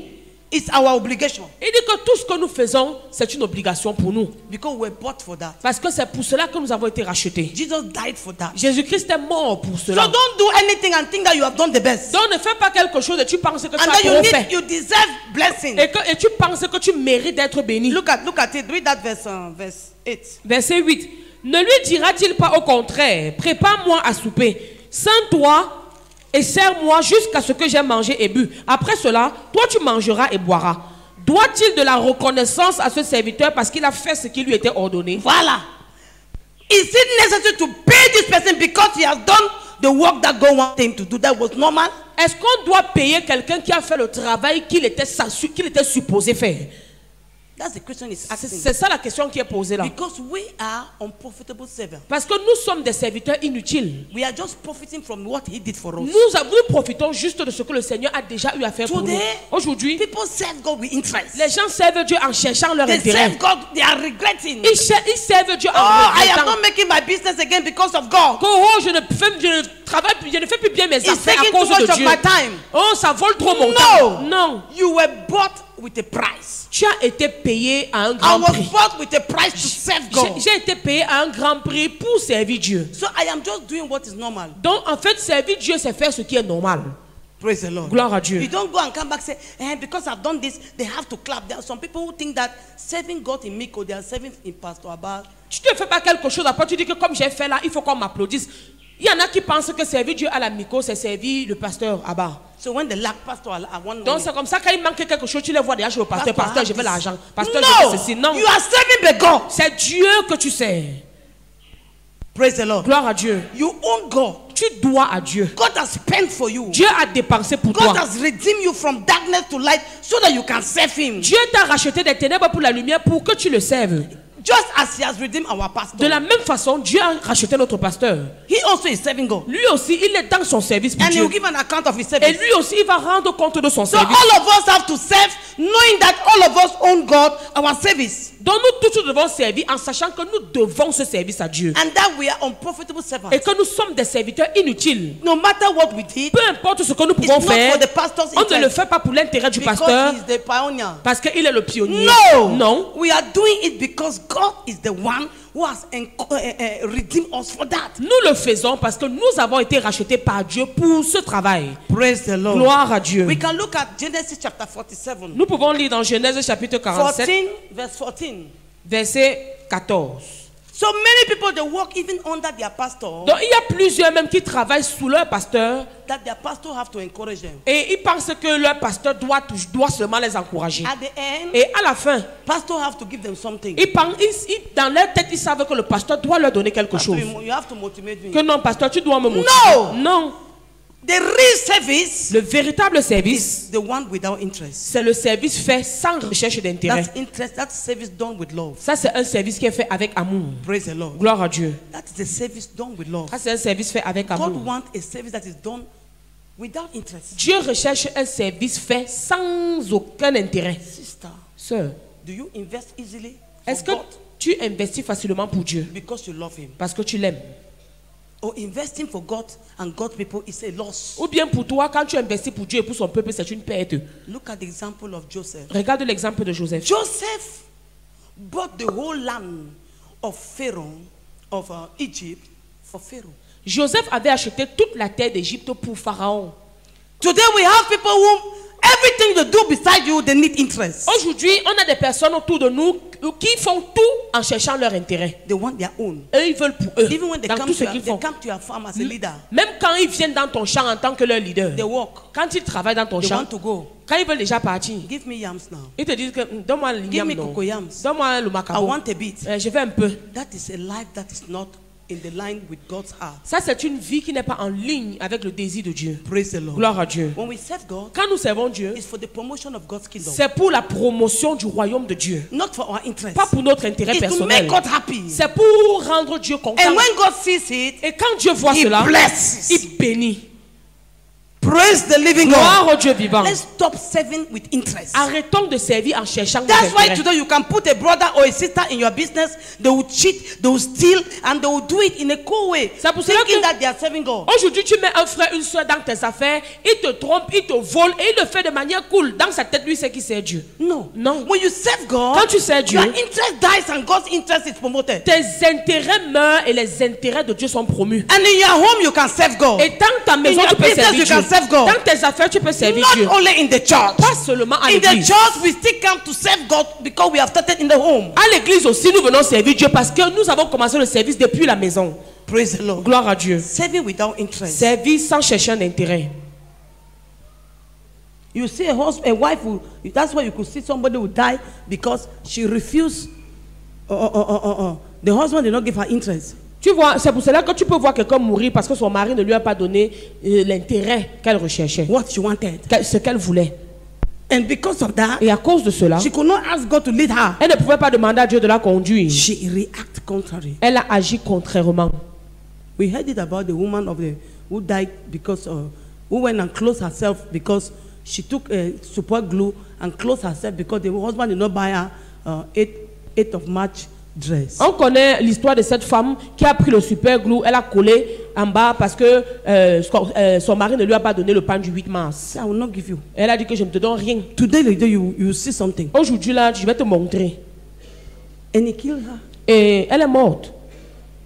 is our obligation. Il dit que tout ce que nous faisons, c'est une obligation pour nous. Because we're bought for that. Parce que c'est pour cela que nous avons été rachetés. Jesus died for that. Jésus-Christ est mort pour So cela. don't do anything and think that you have done the best. Donc ne fais pas quelque chose et tu penses que tu And as then trop fait. you deserve blessing. Et tu penses que tu mérites d'être béni. Look at it. Read that verse 8. Verset 8. Ne lui dira-t-il pas au contraire, prépare-moi à souper, sens-toi et sers-moi jusqu'à ce que j'ai mangé et bu. Après cela, toi tu mangeras et boiras. Doit-il de la reconnaissance à ce serviteur parce qu'il a fait ce qui lui était ordonné? Voila. Is it necessary to pay this person because he has done the work that God wanted him to do? That was normal. Est-ce qu'on doit payer quelqu'un qui a fait le travail qu'il était supposé faire? That's the question is asking. C'est ça la question qui est posée là. Because we are unprofitable servants. Parce que nous sommes des serviteurs inutiles. We are just profiting from what he did for us. Nous profitons juste de ce que le Seigneur a déjà eu à faire pour nous. Today, Aujourd'hui, people serve God with interest. les gens servent Dieu en cherchant leur They intérêt. serve God, they are regretting. Ils servent Dieu en I am regrettant. not making my business again because of God. Oh, je ne fais plus bien mes It's affaires à taking too cause much de of Dieu. my time. Oh, ça vole trop mon No. temps. Non. You were bought with a price. Tu as été payé à un I grand was prix. bought with a price to serve God. J'ai été payé à un grand prix pour servir Dieu. So I am just doing what is normal. Donc, en fait, servir Dieu, c'est faire ce qui est normal. Praise the Lord. Gloire à Dieu. You don't go and come back and say, because I've done this, they have to clap. There are some people who think that serving God in Miko, they are serving in Pastor Abba. Tu ne fais pas quelque chose, après tu dis que comme j'ai fait là, il faut qu'on m'applaudisse. Il y en a qui pensent que servir Dieu à la Miko, c'est servir le pasteur Abba. So when they lack Pastor, I want Donc c'est comme ça, quand il manque quelque chose, tu les vois déjà chez le pasteur. Pasteur, je veux l'argent. Pasteur, no, je veux ceci. Non, you are serving the God. c'est Dieu que tu sers. Praise the Lord. Gloire à Dieu. You own God. Tu dois à Dieu. God has spent for you. Dieu a dépensé pour God toi. has redeemed you from darkness to light so that you can serve Him. Dieu t'a racheté des ténèbres pour la lumière pour que tu le serves. Just as he has redeemed our pastor, De la même façon, Dieu a racheté notre pasteur. he also is serving God. Lui aussi, il est dans son service pour And he Dieu. will give an account of his Et service. lui aussi, il va rendre compte de son So service. all of us have to serve, knowing that all of us own God, our service. Donc nous tous nous devons servir en sachant que nous devons ce service à Dieu. And that we are unprofitable servants. Et que nous sommes des serviteurs inutiles. No matter what we did, Peu importe ce que nous it's pouvons not faire, for the pastor's on ne le interest, fait pas pour l'intérêt du because pasteur, he's the pioneer. parce qu'il est le pionnier. No, Non. we are doing it because God is the one who has redeemed us for that. Nous le faisons parce que nous avons été rachetés par Dieu pour ce travail. Praise the Lord. Gloire à Dieu. We can look at Genesis chapter 47. Nous pouvons lire dans Genèse chapitre 47, 14, verse 14. verset 14. So many people, they work even under their pastor, Donc il y a plusieurs même qui travaillent sous leur pasteur that their pastor have to encourage them. et ils pensent que leur pasteur doit seulement les encourager. At the end, Et à la fin, pastor have to give them something. dans leur tête, ils savent que le pasteur doit leur donner quelque chose. You have to motivate me. Que non, pasteur, tu dois me motiver. No. Non. The real service Le véritable service, is the one without interest. c'est le service fait sans recherche d'intérêt. That's interest. That's service done with love. Ça, c'est un service qui est fait avec amour. Praise the Lord. Gloire à Dieu. That is a service done with love. Ça, c'est un service fait avec God amour. wants a service that is done without interest. Dieu recherche un service fait sans aucun intérêt. Sister, Sœur, do you invest easily for est-ce que God tu investis facilement pour Dieu because you love Him? parce que tu l'aimes? Or investing for God and God's people is a loss? Ou bien pour toi, quand tu investis pour Dieu et pour son peuple, c'est une perte? Look at the example of Joseph. Regarde l'exemple de Joseph. Joseph bought the whole land of Pharaoh, of Egypt, for Pharaoh. Joseph avait acheté toute la terre d'Égypte pour Pharaon. Today we have people who everything they do beside you, they need interest. Aujourd'hui, on a des personnes autour de nous qui font tout en cherchant leur intérêt. They want their own. Eux, ils veulent pour eux. Even when they Dans come tout to ce your, qu'ils they font. come to your farm as a leader, Même quand ils viennent dans ton champ en tant que leur leader. they walk. Quand ils travaillent dans ton They champ, want to go. quand ils veulent déjà partir, Give me yams now. ils te disent que donne-moi le Give me yam, non. cocoyams. Donne-moi le I macaron. want a bit. Je veux un peu. That is a life that is not in the line with God's heart. Ça, c'est une vie qui n'est pas en ligne avec le désir de Dieu. Praise the Lord. Gloire à Dieu. When we serve God, Quand nous servons Dieu, it's for the promotion of God's kingdom, c'est pour la promotion du royaume de Dieu. not for our interest. Pas pour notre intérêt It's to personnel. make God happy. C'est pour rendre Dieu content. And when God sees it, Et quand Dieu voit He cela, blesses. il bénit. Praise the living God. Gloire au Dieu vivant. Let's stop serving with interest. Arrêtons de servir en cherchant That's nos why intérêts. today you can put a brother or a sister in your business. They will cheat, they will steal, and they will do it in a cool way, C'est pour cela thinking que that they are serving God. aujourd'hui tu mets un frère, une soeur dans tes affaires, il te trompe, il te vole et il le fait de manière cool. Dans sa tête, lui, c'est qui sert Dieu. No. Non. When you serve God, Quand tu sers Dieu, your interest dies and God's interest is promoted. tes intérêts meurent et les intérêts de Dieu sont promus. And in your home, you can serve God. Et dans ta maison, In your tu peux business, servir you Dieu. can serve God. Dans tes affaires, tu peux servir Dieu. Not only in the church. Pas seulement à In the l'église. church, we still come to serve God because we have started in the home. À l'église aussi, nous venons servir Dieu parce que nous avons commencé le service depuis la maison. Praise the Lord. Gloire à Dieu. Serving without interest. Servir sans chercher un intérêt. You see a husband, a wife who, that's why you could see somebody who die because she refused. The husband did not give her interest. Tu vois, c'est pour cela que tu peux voir quelqu'un mourir parce que son mari ne lui a pas donné l'intérêt qu'elle recherchait, What she wanted. ce qu'elle voulait. And because of that, Et à cause de cela, she could not ask God to lead her. elle ne pouvait pas demander à Dieu de la conduire. She reacted contrary. Elle a agi contrairement. We heard it about the woman who died because who went and closed herself because she took super glue and closed herself because the husband did not buy her 8th of March dress. On connaît l'histoire de cette femme qui a pris le super glue, elle a collé en bas parce que son mari ne lui a pas donné le pain du 8 mars. I will not give you. Elle a dit que je ne te donne rien. Today you see something. Aujourd'hui là, je vais te montrer. And he killed her. Et elle est morte.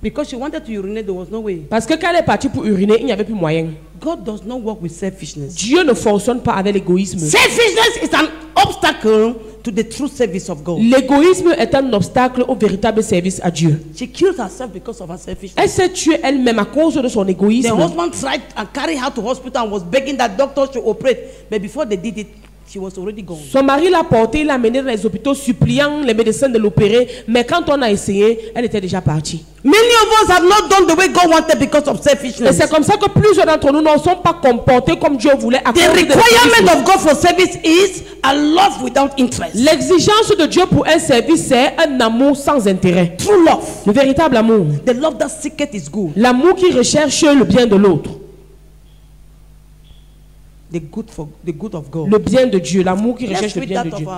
Because she wanted to urinate, there was no way. Parce que quand elle est partie pour uriner, il n'y avait plus moyen. God does not work with selfishness. Dieu ne fonctionne pas avec l'égoïsme. Selfishness is an obstacle to the true service of God. L'égoïsme est un obstacle au véritable service à Dieu. She killed herself because of her selfishness. Elle s'est tuée elle-même à cause de son The égoïsme. husband tried and carried her to hospital and was begging that doctor to operate. But before they did it, she was already gone. Son mari l'a portée, il l'a amenée dans les hôpitaux, suppliant les médecins de l'opérer. Mais quand on a essayé, elle était déjà partie. Many of us have not done the way God wanted because of Et selfishness. c'est comme ça que plusieurs d'entre nous ne sont pas comportés comme Dieu voulait. À The cause de requirement l'égoïsme. of God for service is a love without interest. L'exigence de Dieu pour un service, c'est un amour sans intérêt. True love. Le véritable amour. The love that seeketh is good. L'amour qui recherche le bien de l'autre. The good of God. Le bien de Dieu. L'amour qui Let's recherche le read bien that de Dieu. of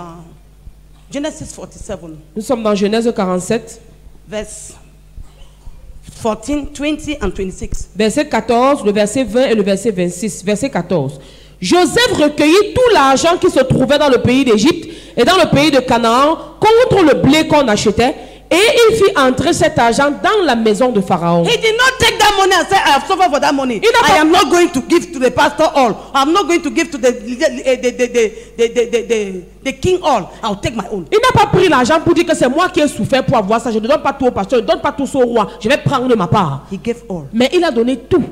Genesis 47, Nous sommes dans Genèse 47, verse 14, 20 and 26. verset 14, le verset 20 et le verset 26. Verset 14. Joseph recueillit tout l'argent qui se trouvait dans le pays d'Égypte et dans le pays de Canaan contre le blé qu'on achetait. Et il fit entrer cet argent dans la maison de Pharaon. He did not take that money and say, I have suffered for that money. Il n'a pas- I am not going to give to the pastor all. I'm not going to give to the king all. I'll take my own. Il n'a pas pris l'argent pour dire que c'est moi qui ai souffert pour avoir ça. Je ne donne pas tout au pasteur, je ne donne pas tout au roi. Je vais prendre de ma part. He gave all. Mais il a donné tout.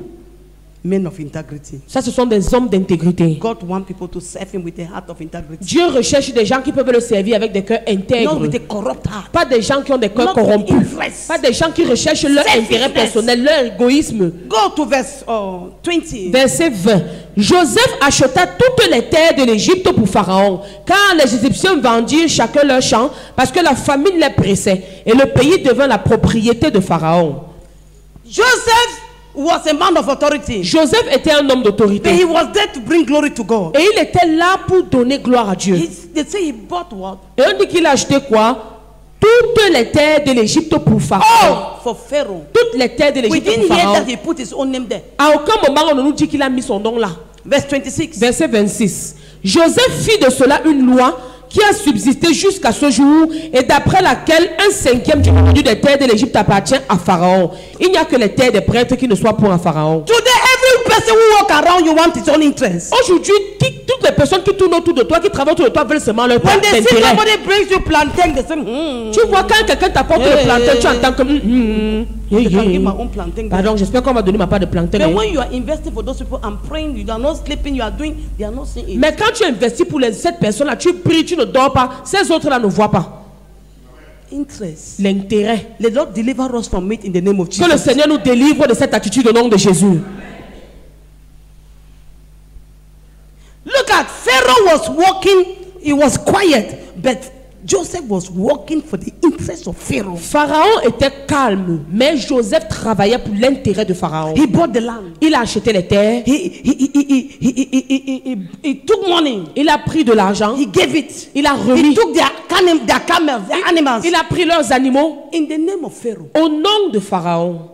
Men of integrity. Ça, ce sont des hommes d'intégrité. God wants people to serve him with a heart of integrity. Dieu recherche des gens qui peuvent le servir avec des cœurs Not intègres. with a corrupt heart. Pas des gens qui ont des cœurs Not with corrompus. interest. Pas des gens qui recherchent leur Selfishness. intérêt personnel, leur égoïsme. Go to verse 20. Verset 20. Joseph acheta toutes les terres de l'Égypte pour Pharaon, car les Égyptiens vendirent chacun leur champ, parce que la famine les pressait, et le pays devint la propriété de Pharaon. Joseph was a man of authority. Joseph était un homme But d'autorité, he was there to bring glory to God. et il était là pour donner gloire à Dieu. They say he bought what? Et on dit qu'il a acheté quoi? Toutes les terres de l'Égypte pour Pharaon. All for Pharaoh. Toutes les terres de We l'Égypte didn't pour hear Pharaon. that he put his own name there. À aucun moment on ne nous dit qu'il a mis son nom là. Verse 26. Verset 26. Joseph fit de cela une loi qui a subsisté jusqu'à ce jour et d'après laquelle un cinquième du revenu des terres de l'Égypte appartient à Pharaon. Il n'y a que les terres des prêtres qui ne soient pour un Pharaon. Today, every person who walk around you want his own interest. Aujourd'hui, toutes les personnes qui tournent autour de toi, qui travaillent autour de toi, veulent seulement leur When they see intérêt. somebody brings you plantain, they say, Tu vois, quand quelqu'un t'apporte le plantain, tu entends comme... I can give my own plantain. Pardon, j'espère qu'on va donner ma part de plantain. But when you are investing for those people and praying, you are not sleeping, you are doing, they are not seeing it. Mais quand tu investis pour cette personne-là, tu pries, tu ne dors pas, ces autres-là ne voient pas. Interest. L'intérêt. Let Lord deliver us from it in the name of Que le Jesus. Seigneur nous délivre de cette attitude au nom de Jésus. Look at Pharaoh was walking, he was quiet, but Joseph was working for the interest of Pharaoh. Pharaon était calme, mais Joseph travaillait pour l'intérêt de Pharaon. He bought the land. Il a acheté les terres, He took money. il a pris de l'argent, He gave it. il a He remis, took their camels, their animals. il a pris leurs animaux In the name of Pharaoh. au nom de Pharaon.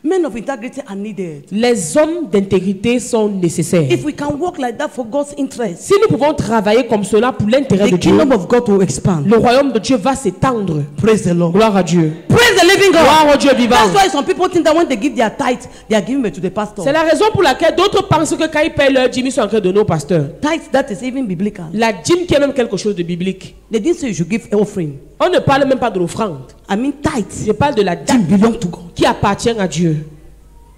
Men of integrity are needed. Les hommes d'intégrité sont nécessaires. If we can walk like that for God's interest, Si nous pouvons travailler comme cela pour l'intérêt the de Dieu, kingdom of God will expand. le royaume de Dieu va s'étendre. Praise the Lord. Gloire à Dieu. Praise the living Gloire God. au Dieu vivant. That's why some people think that when they give their tithe, they are giving it to the pastor. C'est la raison pour laquelle d'autres pensent que quand ils payent leur dîme, ils sont en train de donner au pasteur. Tithe that is even biblical. La dîme qui est même quelque chose de biblique. They didn't say you should give offering. On ne parle même pas de l'offrande. I mean tithe Je parle de la that dîme belong to God. qui appartient à Dieu.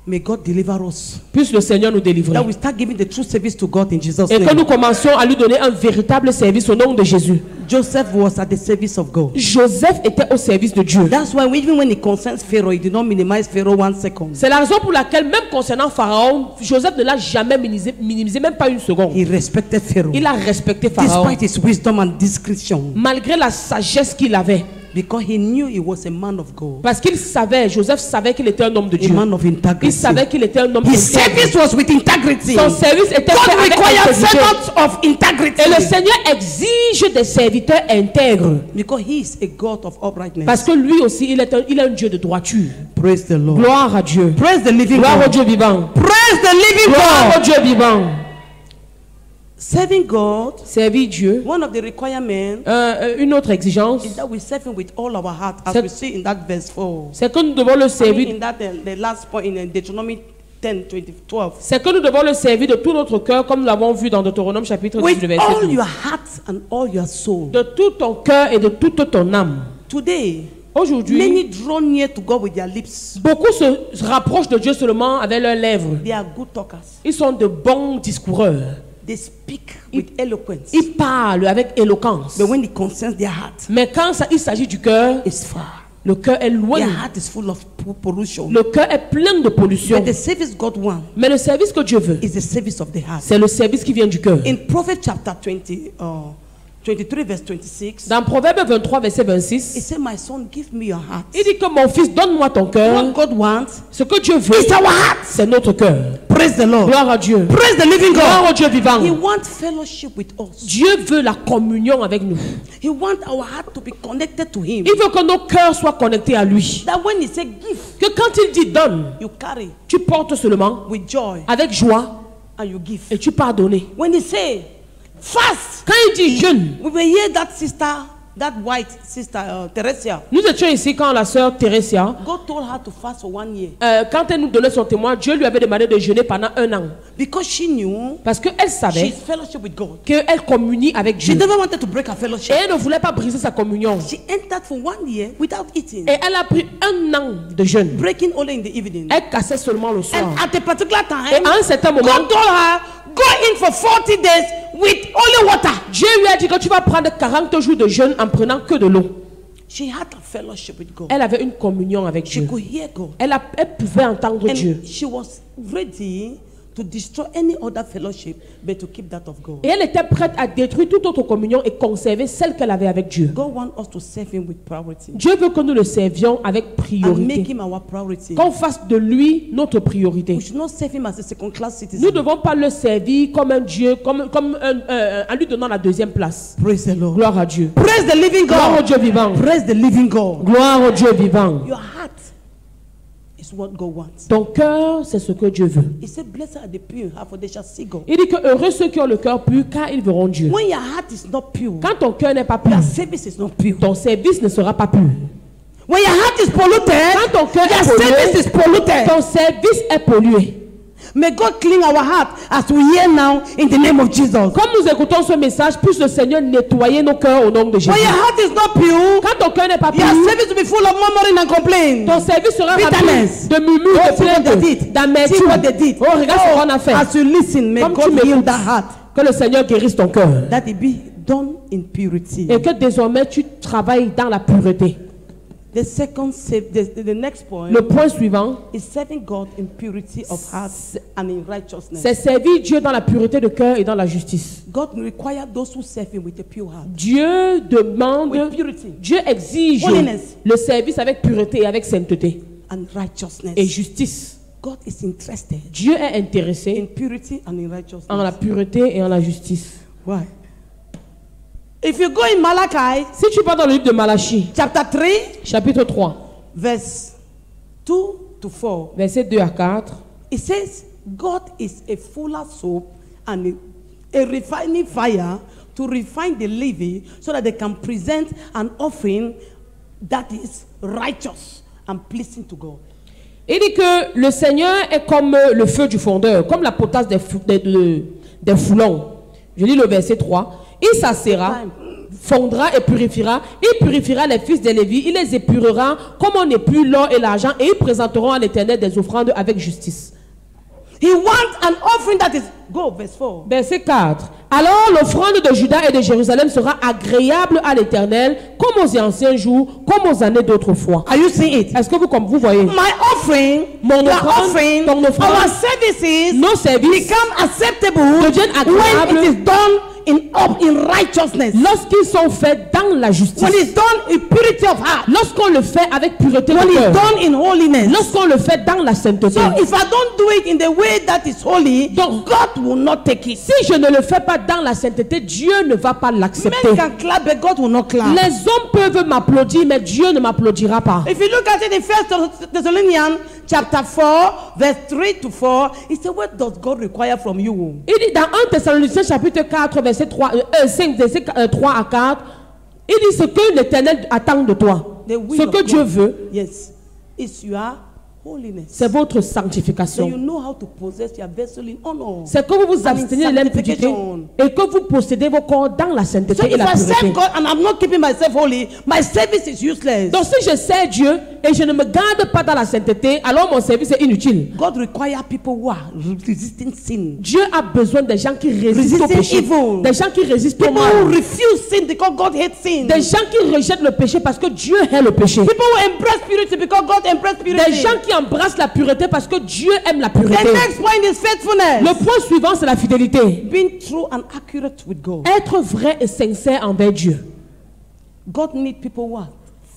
May God deliver us. Puisse le Seigneur nous délivrer. That we start giving the true service to God in Jesus' Et que name. nous commencions à lui donner un véritable service au nom de Jésus. Joseph was at the service of God. Joseph était au service de Dieu. That's why even when it concerns Pharaoh, he did not minimize Pharaoh 1 second. C'est la raison pour laquelle même concernant Pharaon, Joseph ne l'a jamais minimisé, même pas une seconde. He respected Pharaoh. Il a respecté Pharaon. Despite his wisdom and discretion. Malgré la sagesse qu'il avait. Because he knew he was a man of God. Parce qu'il savait, Joseph savait qu'il était un homme de A Dieu. man of integrity. Il savait qu'il était un homme His intègre. service was with integrity. Son service était God fait avec requires intégrité. servants of integrity. Et le Seigneur exige des serviteurs intègres. Because he is a God of uprightness. Parce que lui aussi, il est un Dieu de droiture. Praise the Lord. Gloire à Dieu. Praise the living Gloire au God. Dieu vivant. Praise the living Gloire au God. Dieu vivant. Serving God, Servir Dieu. one of the requirements Une autre exigence, is that we serve him with all our heart, as C'est- we see in that verse 4. c'est que nous devons le I mean, servir. in that the last point in Deuteronomy 10, 12. C'est que nous devons le servir de tout notre cœur, comme nous l'avons vu dans Deutéronome chapitre 10, With le verset all 12. your heart and all your soul. De tout ton cœur et de toute ton âme. Today, Aujourd'hui, many draw near to God with their lips. beaucoup se rapprochent de Dieu seulement avec leurs lèvres. They are good talkers. Ils sont de bons discoureurs. they speak with eloquence. Ils parlent avec éloquence. But when it concerns their heart, Mais quand il s'agit du cœur, it's far. le cœur est loin. Their heart is full of pollution. Le cœur est plein de pollution. But the service God wants Mais le service que Dieu veut, is the service of the heart. c'est le service qui vient du cœur. In Proverbs chapter 23 verse 26, Dans Proverbe 23, verset it 26, says, my son, give me your heart. il dit que mon fils, donne-moi ton What cœur. God wants Ce que Dieu veut, is our heart. c'est notre cœur. Praise the Lord. Gloire à Dieu. Praise the living Gloire God. au Dieu vivant. He wants fellowship with us. Dieu veut la communion avec nous. He wants our heart to be connected to Him. Il veut que nos cœurs soient connectés à lui. That when He says give, Que quand il dit donne, you carry tu portes seulement with joy avec joie and you give. et tu pardonnes. When He say fast, Quand il dit jeûne, we will hear that sister, that white sister, Teresia. nous étions ici quand la sœur Thérésia, God told her to fast for 1 year quand elle nous donnait son témoin, Dieu lui avait demandé de jeûner pendant 1 an. because she knew Parce qu'elle savait she's fellowship with God. qu'elle communie avec She Dieu. never wanted to break her Et fellowship. elle ne voulait pas briser sa communion. She entered for 1 year without eating, Et elle a pris 1 an de jeûne. breaking only in the evening. Elle cassait seulement le soir. And at a particular Et time, à un certain moment, God told her, go in for 40 days with only water. Dieu lui a dit que tu vas prendre 40 jours de jeûne en prenant que de l'eau. She had a fellowship with God. Elle avait une communion avec She Dieu. could hear God. Elle pouvait entendre Dieu. And she was ready to destroy any other fellowship, but to keep that of God. Et elle était prête à détruire toute autre communion et conserver celle qu'elle avait avec Dieu. God wants us to serve Him with priority Dieu veut que nous le servions avec and make priorité. Him our priority. Qu'on fasse de lui notre priorité. We should not serve Him as a second-class citizen. Nous ne devons pas le servir comme un Dieu, en lui donnant la 2e place. Praise the Lord. Gloire à Dieu. Praise the living Gloire au God. Dieu vivant. Praise the living God. Gloire au Dieu vivant. Your heart is what God wants. Ton cœur, c'est ce que Dieu veut. He said, blessed are the pure in heart, for they shall see God. Il dit que heureux ceux qui ont le cœur pur, car ils verront Dieu. When your heart is not pure, Quand ton cœur n'est pas pur, your service is not pure. ton service ne sera pas pur. When your heart is polluted, Quand ton cœur your est service is pollué, polluted. ton service est pollué. May God clean our heart as we hear now in the name of Jesus. Comme nous écoutons ce message, puisse le Seigneur nettoyer nos cœurs au nom de Jésus. When your heart is not pure, Quand ton cœur n'est pas pur, your service will be full of murmuring and complaining. ton service sera rempli Bitterness. de murmures, Oh, de see what they did. plaintes, d'amertume. See what they did. Oh, regarde ce qu'on a fait. As you listen, may Comme tu God heal m'écoutes, that heart. que le Seigneur guérisse ton cœur. That it be done in purity. Et que désormais tu travailles dans la pureté. The second, the next point Le point suivant, is serving God in purity of heart and in righteousness. c'est servir Dieu dans la pureté de cœur et dans la justice. God requires those who serve Him with a pure heart. Dieu demande, With purity Dieu exige Holiness. le service avec pureté et avec sainteté and righteousness. et justice. God is interested Dieu est intéressé in purity and in righteousness. en la pureté et en la justice. Why? If you go in Malachi Si tu vas dans le livre de Malachie, chapter 3, chapitre 3, verse 2 to 4, versets 2 à 4, it says, God is a fuller soap and a refining fire to refine the living so that they can present an offering that is righteous and pleasing to God. il dit que le Seigneur est comme le feu du fondeur, comme la potasse des foulons. Je lis le verset 3. Il s'assera, fondra et purifiera. Il purifiera les fils de Lévi. Il les épurera comme on épure l'or et l'argent. Et ils présenteront à l'Éternel des offrandes avec justice. He wants an offering that is, go, verse 4. Verset 4. Alors l'offrande de Juda et de Jérusalem sera agréable à l'Éternel, comme aux anciens jours, comme aux années d'autrefois. Are you seeing it? Est-ce que vous voyez? My offering, Mon your offrande, offering, ton offrande, our services nos services become acceptable deviennent agréables when it is done in righteousness. lorsqu'ils sont faits dans la justice. When it's done in purity of heart. Lorsqu'on le fait avec pureté When de it's cœur. done in holiness. Lorsqu'on le fait dans la sainteté. So if I don't do it in the way that is holy, Donc, God will not take it. si je ne le fais pas dans la sainteté, Dieu ne va pas l'accepter. Men can clap, but God will not clap. Les hommes peuvent m'applaudir, mais Dieu ne m'applaudira pas. If you look at it in 1 Thessalonians chapter 4, verse 3 to 4, it says, what does God require from you? Il dit dans 1 Thessaloniciens chapitre 4, verset 5, verset 3 à 4, il dit ce que l'Éternel attend de toi. The will Ce of que God, Dieu veut, yes, is your holiness. c'est votre So sanctification. you know how to possess your vessel in honor. C'est que vous vous And abstenez de in l'impudicité sanctification. et que vous possédez vos corps dans la sainteté So et if la I serve pureté. God and I'm not keeping myself holy, my service is useless. Donc si je sers Dieu et je ne me garde pas dans la sainteté, alors mon service est inutile. God requires people who are resisting sin. Dieu a besoin des gens qui résistent au Resisting péché, evil. des gens qui résistent au People who mal, refuse sin because God hates sin. des gens qui rejettent le péché parce que Dieu hait le péché, People who embrace purity because God embraces purity. des gens qui embrassent la pureté parce que Dieu aime la The pureté. next point is faithfulness. Le point suivant, c'est la fidélité. Being true and accurate with God. Être vrai et sincère envers Dieu. God needs people who are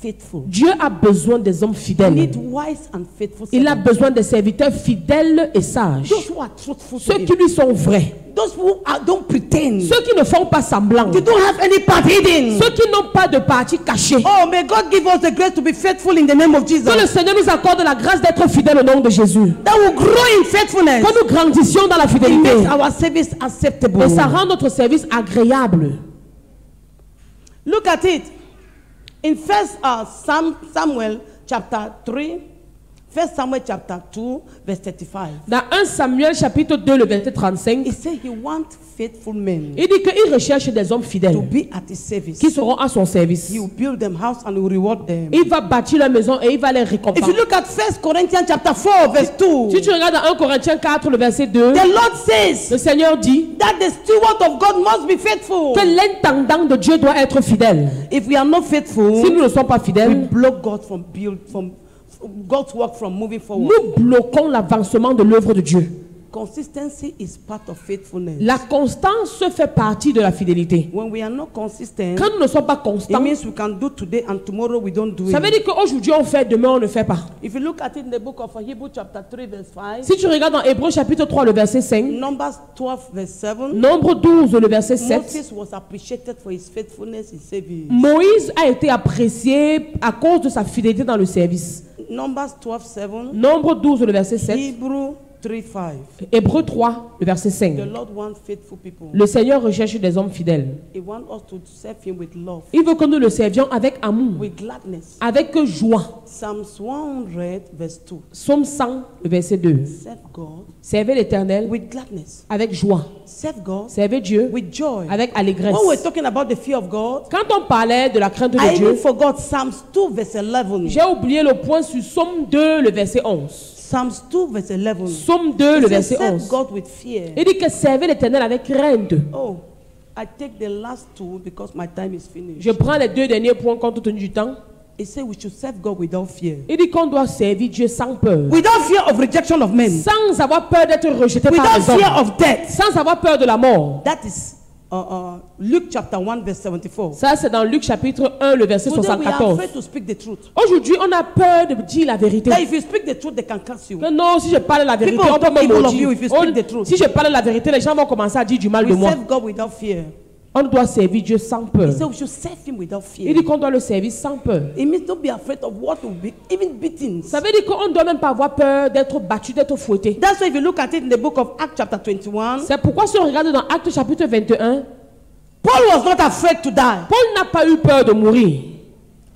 faithful. Dieu a besoin des hommes He fidèles. needs wise and faithful Il a servants. besoin des serviteurs fidèles et sages. Those who are truthful to Ceux him. qui lui sont vrais. Those who don't pretend. Ceux qui ne font pas semblant. They don't have any part hidden. Ceux qui n'ont pas de partie cachée. Oh, may God give us the grace to be faithful in the name of Jesus. Que le Seigneur nous accorde la grâce d'être fidèles au nom de Jésus. That will grow in faithfulness. Que nous grandissions dans la It fidélité. makes our service acceptable. Et ça rend notre service agréable. Look at it. In Samuel chapter 3, 1 Samuel chapter 2, verse 35. Dans 1 Samuel chapitre 2, le verset 35, He said he wants faithful men il dit qu'il recherche des hommes to fidèles be at his service. qui seront à son service. He will build them house and he will reward them. Il va bâtir la maison et il va les If you récompenser. look at 1 Corinthians chapter 4, verse 2, Si tu regardes dans 1 Corinthiens 4, le verset 2, the Lord says le Seigneur dit that the steward of God must be faithful. que l'intendant de Dieu doit être fidèle. If we are not Si faithful, nous ne sommes pas we fidèles, block God from God's work from moving forward. nous bloquons l'avancement de l'œuvre de Dieu. Consistency is part of faithfulness. La constance fait partie de la fidélité. When we are not consistent, Quand nous ne sommes pas it constants, means we can do today and tomorrow we don't do ça veut it. dire qu'aujourd'hui on fait, demain on ne fait pas. If you look at it in the book of Hebrews chapter 3 verse 5, Si tu regardes dans Hébreux chapitre 3, le verset 5, Numbers 12 verse 7, Nombre 12, le verset 7, Moses was appreciated for his faithfulness in service. Moïse a été apprécié à cause de sa fidélité dans le service. Numbers 12 7, Nombre 12, le verset 7, Hebrews 3 5. Hébreux 3, le verset The 5. Lord wants faithful people. Le Seigneur recherche des hommes fidèles. He wants us to serve him with love, Il veut que nous le servions avec amour, with gladness. avec joie. Psalms 100 verse 2. Psaume 100, le verset 2. Serve God Servez l'Éternel with gladness. avec joie. Serve God Servez Dieu with joy. avec allégresse. When we're talking about the fear of God, Quand on parlait de la crainte de I even Dieu, forgot Psalms 2 verse 11. j'ai oublié le point sur Psaume 2, le verset 11. Psalms 2 verse 11. Psaume 2, le It says, verset serve 11. God with fear. Il dit que servez l'Éternel avec crainte. Oh, I take the last two because my time is finished. Je prends les deux derniers points compte tenu du temps. It says we should serve God without fear. Il dit qu'on doit servir Dieu sans peur. Without fear of rejection of men. Sans avoir peur d'être rejeté par Without les hommes. fear of death. Sans avoir peur de la mort. That is Luke chapter 1 verse 74. Ça, c'est dans Luc chapitre 1, le verset Today we are 74. afraid to speak the truth. Aujourd'hui, on a peur de dire la vérité. That if you speak the truth, they can curse you. Que non, si je parle la vérité, People on peut talk me evil of you if you maudire. speak the truth. Si je parle la vérité, les gens vont commencer à dire du mal de We moi. serve God without fear. On doit servir Dieu sans peur. He said we should serve him without Il fear. dit qu'on doit le servir sans peur. It means don't be afraid of what will be, even beatings. Ça veut dire qu'on ne doit même pas avoir peur d'être battu, d'être fouetté. That's why if you look at it in the book of Acts chapter 21, C'est pourquoi si on regarde dans Actes chapitre 21, Paul was not afraid to die. Paul n'a pas eu peur de mourir.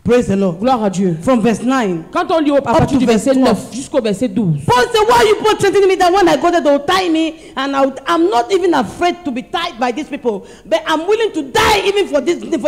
Praise the Lord. Gloire à Dieu. From verse 9. Quand on lit à partir to du verset verse 9 12. jusqu'au verset 12. Paul said, why are you Paul threatening me that when I go there they will tie me and I'm not even afraid to be tied by these people, but I'm willing to die even for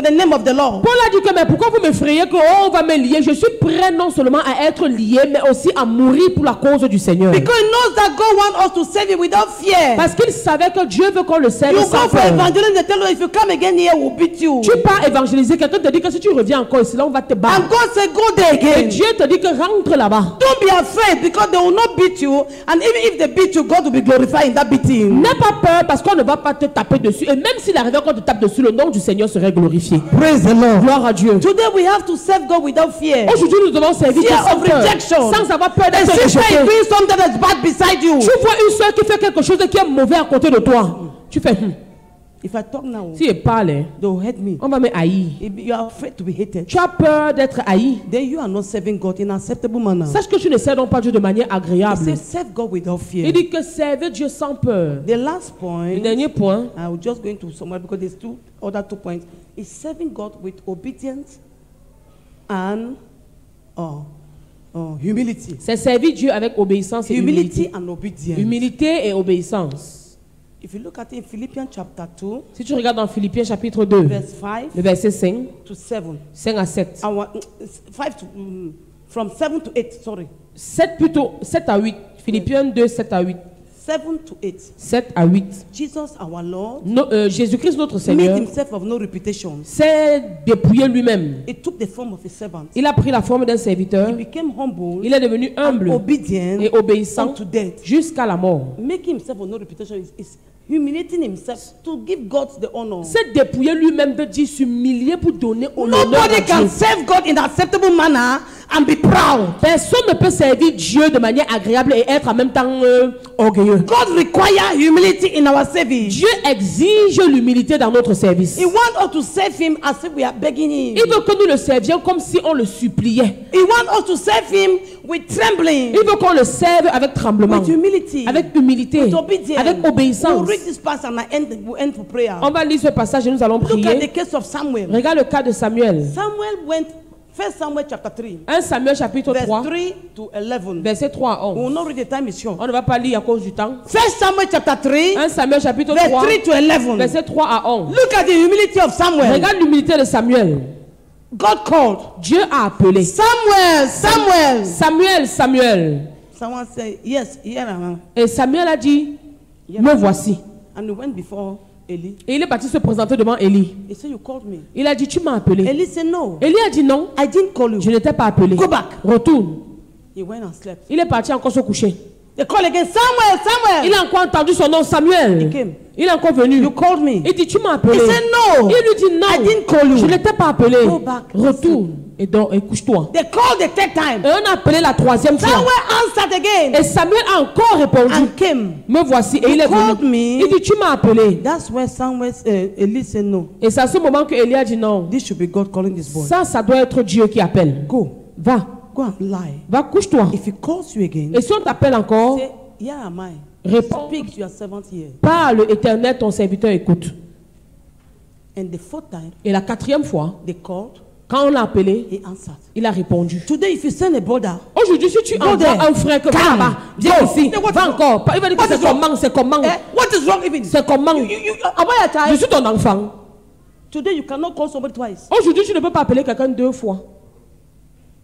the name of the Lord. Paul a dit que mais pourquoi vous m'effrayez que on va me lier? Je suis prêt non seulement à être lié mais aussi à mourir pour la cause du Seigneur. Because he knows that God wants us to save him without fear. Parce qu'il savait que Dieu veut qu'on le serve You sans go for peur. evangelism, they tell you if you come again here we'll beat you. Tu pars évangéliser, quelqu'un te dit que si tu reviens encore ici, là on va te battre. And God said go there Et again. Dieu te dit que rentre là-bas. Don't be afraid because they will not beat you, and even if they beat you, God will be glorified in that beating. N'aie pas peur parce qu'on ne va pas te taper dessus. Et même s'il arrivait qu'on te tape dessus, le nom du Seigneur serait glorifié. Praise the Lord. Gloire à Dieu. Today we have to serve God without fear. Aujourd'hui, nous devons servir Dieu Fear sans of peur, rejection. sans avoir peur A d'être sister is rejeté. doing something that's bad beside you. Tu vois une soeur qui fait quelque chose qui est mauvais à côté de toi. Tu fais, If I talk now, si je parle, they'll hate me. on va me haïr. If you are afraid to be hated, Tu as peur d'être haï. then you are not serving God in an acceptable manner. Sache que tu ne sers donc pas Dieu de manière He agréable. says serve God without fear. Il dit que servez Dieu sans peur. The last Le point, dernier point, I will just go into somewhere because there's other two points, is serving God with obedience and humility. c'est servir Dieu avec obéissance et Humility humilité. and obedience. Humilité et obéissance. If you look at it in Philippians chapter 2, Si tu regardes dans Philippiens chapitre 2, verse 5 le verset 5, to 7, 5 à 7. 5 From 7 to 8, sorry. 7 plutôt, 7 à 8. Philippiens 2, 7 à 8. 7 to 8. 7 à 8. Jesus, our Lord, Jésus-Christ, notre made Seigneur, himself of no reputation. s'est dépouillé lui-même. He took the form of a servant. Il a pris la forme d'un serviteur. He became humble Il est devenu humble and obedient et obéissant unto death. jusqu'à la mort. Making himself of no reputation is humiliating himself to give God the honor. S'est dépouillé lui-même veut dire s'humilier pour donner honneur Nobody à can Dieu. serve God in an acceptable manner and be proud. Personne ne peut servir Dieu de manière agréable et être en même temps orgueilleux. God requires humility in our service. Dieu exige l'humilité dans notre service. He wants us to serve him as if we are begging him. Il veut que nous le servions comme si on le suppliait. He wants us to serve him with trembling, Il veut qu'on le serve avec tremblement, with humility, avec humilité, with obedience. avec We'll obéissance. read this passage and we'll end for prayer. On va lire ce passage et nous allons Look at prier. the case of Samuel. Regarde le cas de Samuel. Samuel went, 1 Samuel chapter 3, 1 Samuel chapitre verse 3, 3 to 11. verset 3 à We will 11. not read, the time is short. On ne va pas lire à cause du temps. 1 Samuel chapter 3, 1 Samuel chapitre verse 3, 3 to 11. verset 3 à 11. Look at the humility of Samuel. Regarde l'humilité de Samuel. God called Dieu a appelé. Samuel, Samuel. Samuel, Samuel. Someone say, yes, here I am. Et Samuel a dit, me voici. And he went before Eli. Et il est parti se présenter devant Élie. He said, you called me. Il a dit, tu m'as appelé. Eli said, no, Élie a dit, non, I didn't call je you. ne t'ai pas appelé. Go back. Retourne. He went and slept. Il est parti encore se coucher. They called again, Samuel, Samuel. Il a encore entendu son nom, Samuel. He came. Il est encore venu. You called me. Il dit, tu m'as appelé. He said, no, Il lui dit, I non, didn't call you. je ne t'ai pas appelé. Go back. Retourne et, et couche-toi. They called the third time. Et on a appelé la troisième fois. Samuel answered again Et Samuel a encore répondu, and came. me voici. Et il est called venu. me. Il dit, tu m'as appelé. That's where Samuel, Eli said, no, Et c'est à ce moment que Élie a dit, non, this should be God calling this boy. ça doit être Dieu qui appelle. Go, Va, go and lie. va, couche-toi. If he calls you again, Et si on t'appelle encore, say, here am I. réponds. Speak to your servant here. Parle, Éternel, ton serviteur écoute. And the fourth time, Et la quatrième fois, they called, quand on l'a appelé, he answered. il a répondu. Today, if you send a brother, Aujourd'hui, si tu Go envoies there. un frère que Come. là-bas, viens Go. ici, Hey, what's va wrong? encore. Il va dire que What c'est is wrong? comment, c'est comment. what is wrong even? C'est comment. Am I a Je child? suis ton enfant. Today, you cannot call somebody twice. Aujourd'hui, tu ne peux pas appeler quelqu'un deux fois.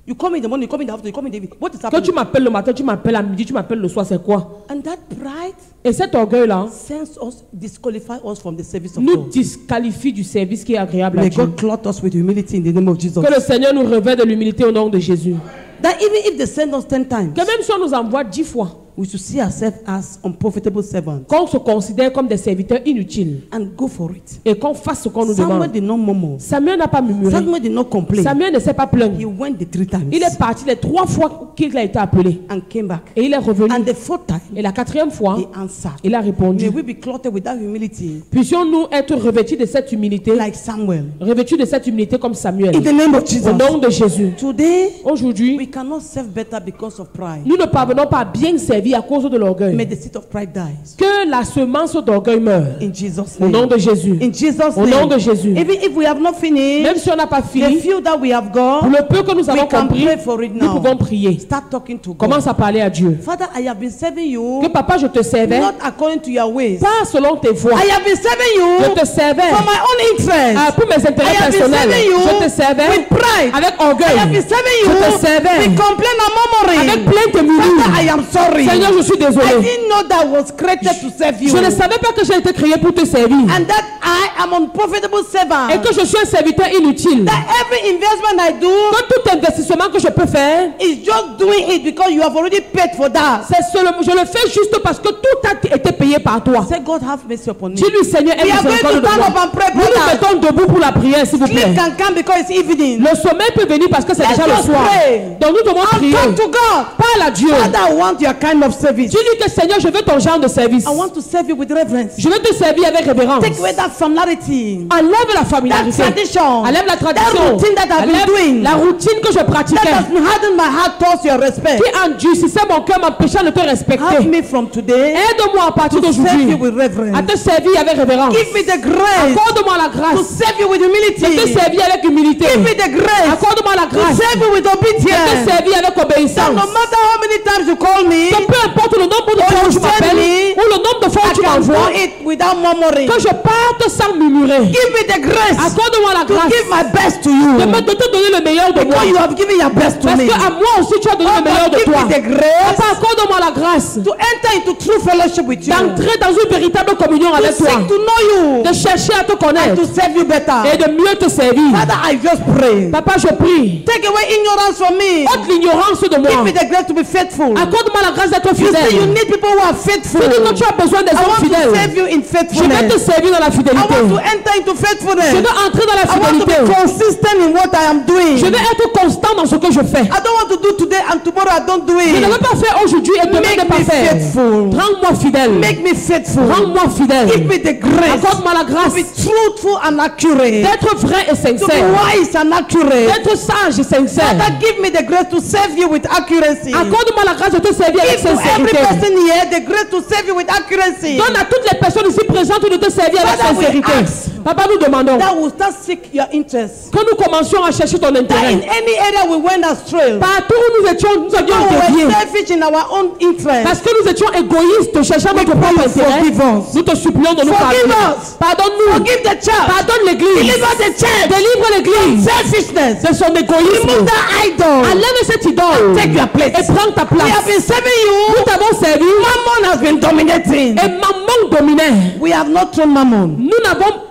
You come in the morning, you come in the afternoon, you come in the evening. What is Quand happening? tu m'appelles le matin, tu m'appelles à midi, tu m'appelles le soir, c'est quoi? And that pride Et cet orgueil-là sends us, disqualify us from the service of nous God. disqualifie du service qui est agréable à May Dieu. God clothe us with humility in the name of Jesus. Que le Seigneur nous revête de l'humilité au nom de Jésus. That even if they send us 10 times, Que même si on nous envoie 10 fois, we should see ourselves as unprofitable servants qu'on se considère comme des serviteurs inutiles and go for it. et qu'on fasse ce qu'on nous Samuel demande. did not murmur. Samuel n'a pas murmuré. Samuel did not complain. Samuel ne s'est pas plaint. He went the 3 times Il est parti les 3 fois qu'il a été appelé. and came back. Et il est revenu. And the fourth time, Et la 4e fois, he answered. il a May répondu. we be clothed with that humility Puissions-nous être revêtus de cette humilité, like Samuel. revêtus de cette humilité comme Samuel. In the name of Jesus. Au nom de Jésus. Today, Aujourd'hui, we cannot serve better because of pride. nous ne parvenons pas à bien servir à cause de l'orgueil. May the seed of pride dies. Que la semence d'orgueil meure. In Jesus' Au nom name. de Jésus. In Jesus' Au nom name. de Jésus. Even if we have not finished, Même si on n'a pas the fini, few that we have pour got, le peu que nous avons we can compris, pray for it nous now. pouvons prier. Start talking to God. Commence à parler à Dieu. Father, I have been serving you Que papa, je te servais, not according to your ways. pas selon tes voies. I have been serving Je you te servais for my own interest. pour mes I intérêts have been personnels. serving you Je te servais with pride. avec I orgueil. have been serving Je te you servais with complaint and murmuring. avec plainte et Father, I murmure. am sorry. Seigneur, je suis I désolé. didn't know that I was created to serve you. Je ne savais pas que j'ai été créé pour te servir. And that I am unprofitable servant. Et que je suis un serviteur inutile. That every investment I do Que tout investissement que je peux faire, is just doing it because you have already paid for that. c'est seulement, je le fais juste parce que tout a été payé par toi. Say, God have mercy upon me. Dis-lui, Seigneur, aie We are going miséricorde to de stand moi. up and pray, Nous nous brothers. mettons debout pour la prière, s'il vous plaît. Sleep can come because it's evening. Le sommeil peut venir parce que c'est Let's déjà le just soir. pray. Donc nous devons And prier. talk to God. Parle à Dieu. Father, I want your kind of service. Dis-lui que Seigneur, je veux ton genre de service. I want to serve you with reverence. Je veux te servir avec révérence. Take away that familiarity. Enlève la That familiarité. tradition. Enlève la That tradition. routine that I've been Enlève doing. la routine que je That pratiquais. has hardened my heart towards your respect. Qui endurcissait mon cœur, m'empêchant de te Have respecter. me from today Aide-moi à partir to serve d'aujourd'hui you with reverence. à te servir avec révérence. Give me the grace Accorde-moi la to grâce serve you with de te humility. servir avec humilité. Give me the grace Accorde-moi la to grâce serve you with de te obedience. servir avec That obéissance. no matter how many times you call me, Que peu importe le nombre de Or fois où you tu m'appelles send me, ou le nombre de fois où I tu can do m'envoie, it without murmuring. que je parte sans murmurer. Give me the grace Accorde-moi la to grâce give my best to you. de te donner le meilleur de moi. Because you have given your best to Parce me. que à moi aussi tu as donné le meilleur de Give toi. me the grace Papa, accorde-moi la grâce to enter into true fellowship with you. d'entrer dans une véritable communion To avec toi. seek to know you. De chercher à te And connaître to serve you better. et de mieux te servir. Father, I just pray. Papa, je prie. Take away ignorance from me. Ôte l'ignorance de Give me moi. the grace to be faithful. Accorde-moi la grâce d'être You say you fidèle. need people who are faithful. Tu dis que tu as besoin des I hommes want to serve fidèles. you in Je vais te faithfulness. servir dans la I fidélité. want to enter into faithfulness. Je veux entrer dans la I want to be fidélité. consistent in what I am doing. Je veux être constant dans ce que je fais. I don't want to do today and tomorrow I don't do Je ne it. veux pas faire aujourd'hui et demain Make ne pas me faire. faithful. Rends-moi fidèle. Make me faithful. Rends-moi Give fidèle. me the grace Accorde-moi la to grâce be truthful and accurate. d'être vrai et To be sincère. wise and accurate. D'être sage et sincère. Father, give me the grace to serve you with accuracy. Accorde-moi la grâce de te servir avec Give to every sincérité. person here the grace to serve you with accuracy. Donne à toutes les personnes ici présentes de te servir avec Father, we sincérité. ask Papa, nous demandons that will start seek your interest. que nous commencions à chercher ton That intérêt. in any area we went astray. Partout où nous avions We déviés. were selfish in our own interest. Parce que nous étions égoïstes, cherchant notre propre pray, intérêt. forgive us. Nous te supplions de nous Forgive pardonner. us. Pardonne-nous. Forgive the church. Pardonne l'église. Deliver the church. Délivre l'église Selfishness. de son égoïsme. Remove that idol. Enlève cette idole Take your place. et prends ta We have place. been serving you. Nous t'avons servi Mammon has been dominating. et maman dominait. We have not thrown mammon. Nous n'avons,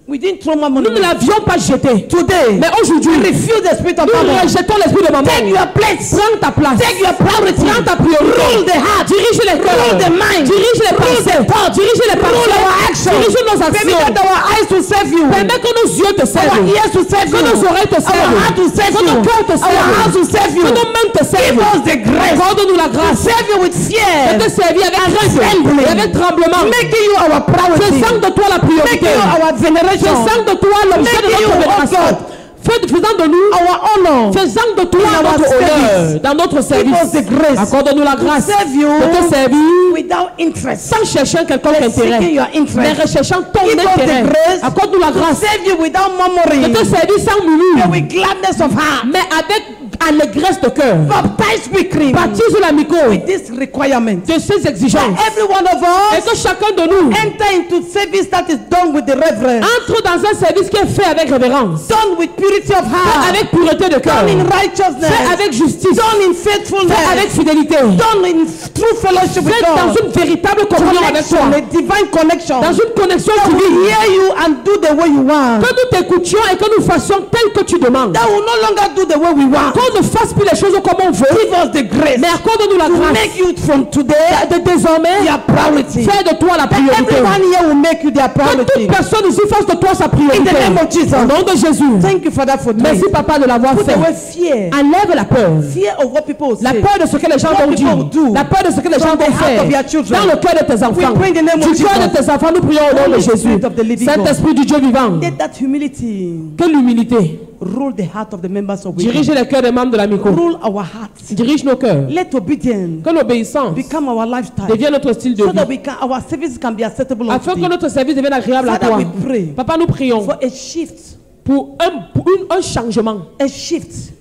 We didn't throw mammon. nous ne l'avions pas jeté. Today, Mais aujourd'hui, we refuse the spirit of nous mammon. rejetons l'esprit de maman. Take your place. Prends ta place. Take your priority. Prends ta priorité. Rule the heart. Dirige les cœurs. Rule the mind. Dirige les pensées. Dirige les Rule our pensées. actions. Dirige nos Permit actions. that our eyes to serve you. Permets que nos yeux te Our servent. ears to serve Que you. nos oreilles te Our servent. heart to serve Que you. nos cœurs te Our heart to servent. serve you. Que nos mains te Give servent. us the grace. Accorde-nous la To grâce. serve you with De fear. te servir avec crainte trembling. et avec tremblement. Making you our priority. Faisant de toi la Making priorité. you our veneration. Faisant de toi l'objet de Making you, notre oh vénération. God, Faisant de nous, our honor. faisant de toi in our notre honneur service. dans notre Give us service. the grace Accorde-nous la grâce to serve you de te servir without interest. sans chercher quelconque But seeking intérêt, your interest. mais recherchant ton Give us the intérêt. grace Accorde-nous la to grâce serve you without de murmuring. te servir sans But murmure, with gladness of heart. mais avec allégresse de cœur. Baptize weekly Baptise l'amico with this requirement. de ces exigences. Every one of Et us que chacun de nous enter into service that is done with the reverence. entre dans un service qui est fait avec révérence, Done with purity of fait heart. avec pureté de cœur, Done in fait righteousness. avec justice, Done in fait faithfulness. avec fidélité, Done in true fellowship with fait dans God. une véritable communion avec toi, Connection, a divine connection. dans une connexion That will divine, hear you and do the way you want. que nous t'écoutions et que nous fassions tel que tu demandes. That will no longer do the way we want. Qu'on ne fasse plus les choses comme on veut, Give us the grace mais accorde-nous la to grâce make you from today de désormais your priority. faire de toi la That priorité. everyone here will make you their Que priority. toute personne ici fasse de toi sa In priorité. the name of Jesus. Au nom de Jésus. Thank you, Father, for doing Merci it. papa de l'avoir Put fait. away fear. Enlève la peur. Fear of what people will La say. peur de ce que les gens What vont people will do dire. La peur de ce que les gens from the vont heart of your faire. children. Dans le cœur de tes enfants. We pray in the name of Du cœur Jesus. de tes enfants, nous prions au nom de Holy Jésus. Spirit of the living God. Saint-Esprit du Dieu vivant. Let that humility Que l'humilité rule the heart of the members of dirige we. les cœurs des membres de l'amico. Rule our hearts. Dirige nos cœurs. Let obedience Que l'obéissance become our lifestyle. devienne notre style de So that vie. our service can be acceptable Afin unto que thee. notre service devienne agréable à Father, toi. we pray Papa, nous prions for a shift. pour un changement, A shift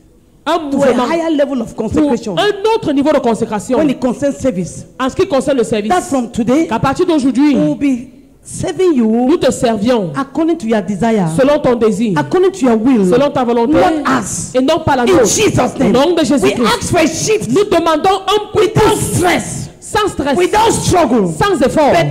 un to a mouvement, higher level of pour consecration un autre niveau de consécration. when it concerns service. En ce qui concerne le service, That from today, qu'à partir d'aujourd'hui, we will be serving you nous te servions according to your desire, selon ton désir, according to your will, selon ta volonté, not us. et non pas la In nôtre. Jesus' Au name, nom de we Jésus-Christ, ask for a shift nous demandons un without pouce stress, sans stress, without struggle, sans effort, but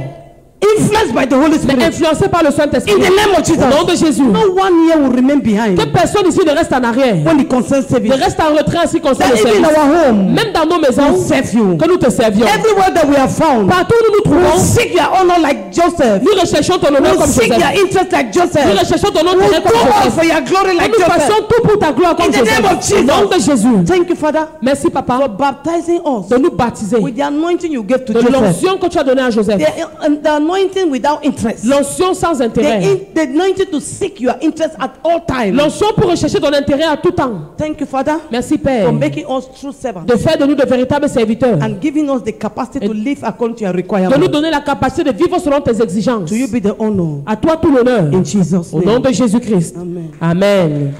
influenced by the Holy mais Spirit. influencé par le Saint-Esprit. In the name of Au nom Jesus, de Jésus, no one here will remain behind que personne ici ne reste en arrière, when it concerns service. ne reste en retrait en ce qui concerne That le even in service. our home, Même dans nos we maisons, serve you. que nous te servions. Everywhere that we are found, Partout où nous nous we trouvons, seek your honor like Joseph. nous recherchons ton honneur We comme seek Joseph. your interest like Nous Joseph. recherchons ton We intérêt do comme all Joseph. for your glory Et like nous Joseph. faisons tout pour ta gloire comme In the name of Joseph. Au nom de Jésus. Thank you, Father, Merci papa for baptizing us de nous baptiser with the anointing you gave to de Joseph. l'onction que tu as donnée à Joseph. The anointing without interest. L'onction sans intérêt. The anointing to seek your interest at all times. L'onction pour rechercher ton intérêt à tout temps. Thank you, Father, Merci Père for making us true servants de faire de nous de véritables serviteurs. and giving us the capacity to live according to your De nous requirements. donner la capacité de vivre selon tes exigences. To you be the honor. À toi tout l'honneur. In Jesus' Au nom name. de Jésus-Christ. Amen. Amen.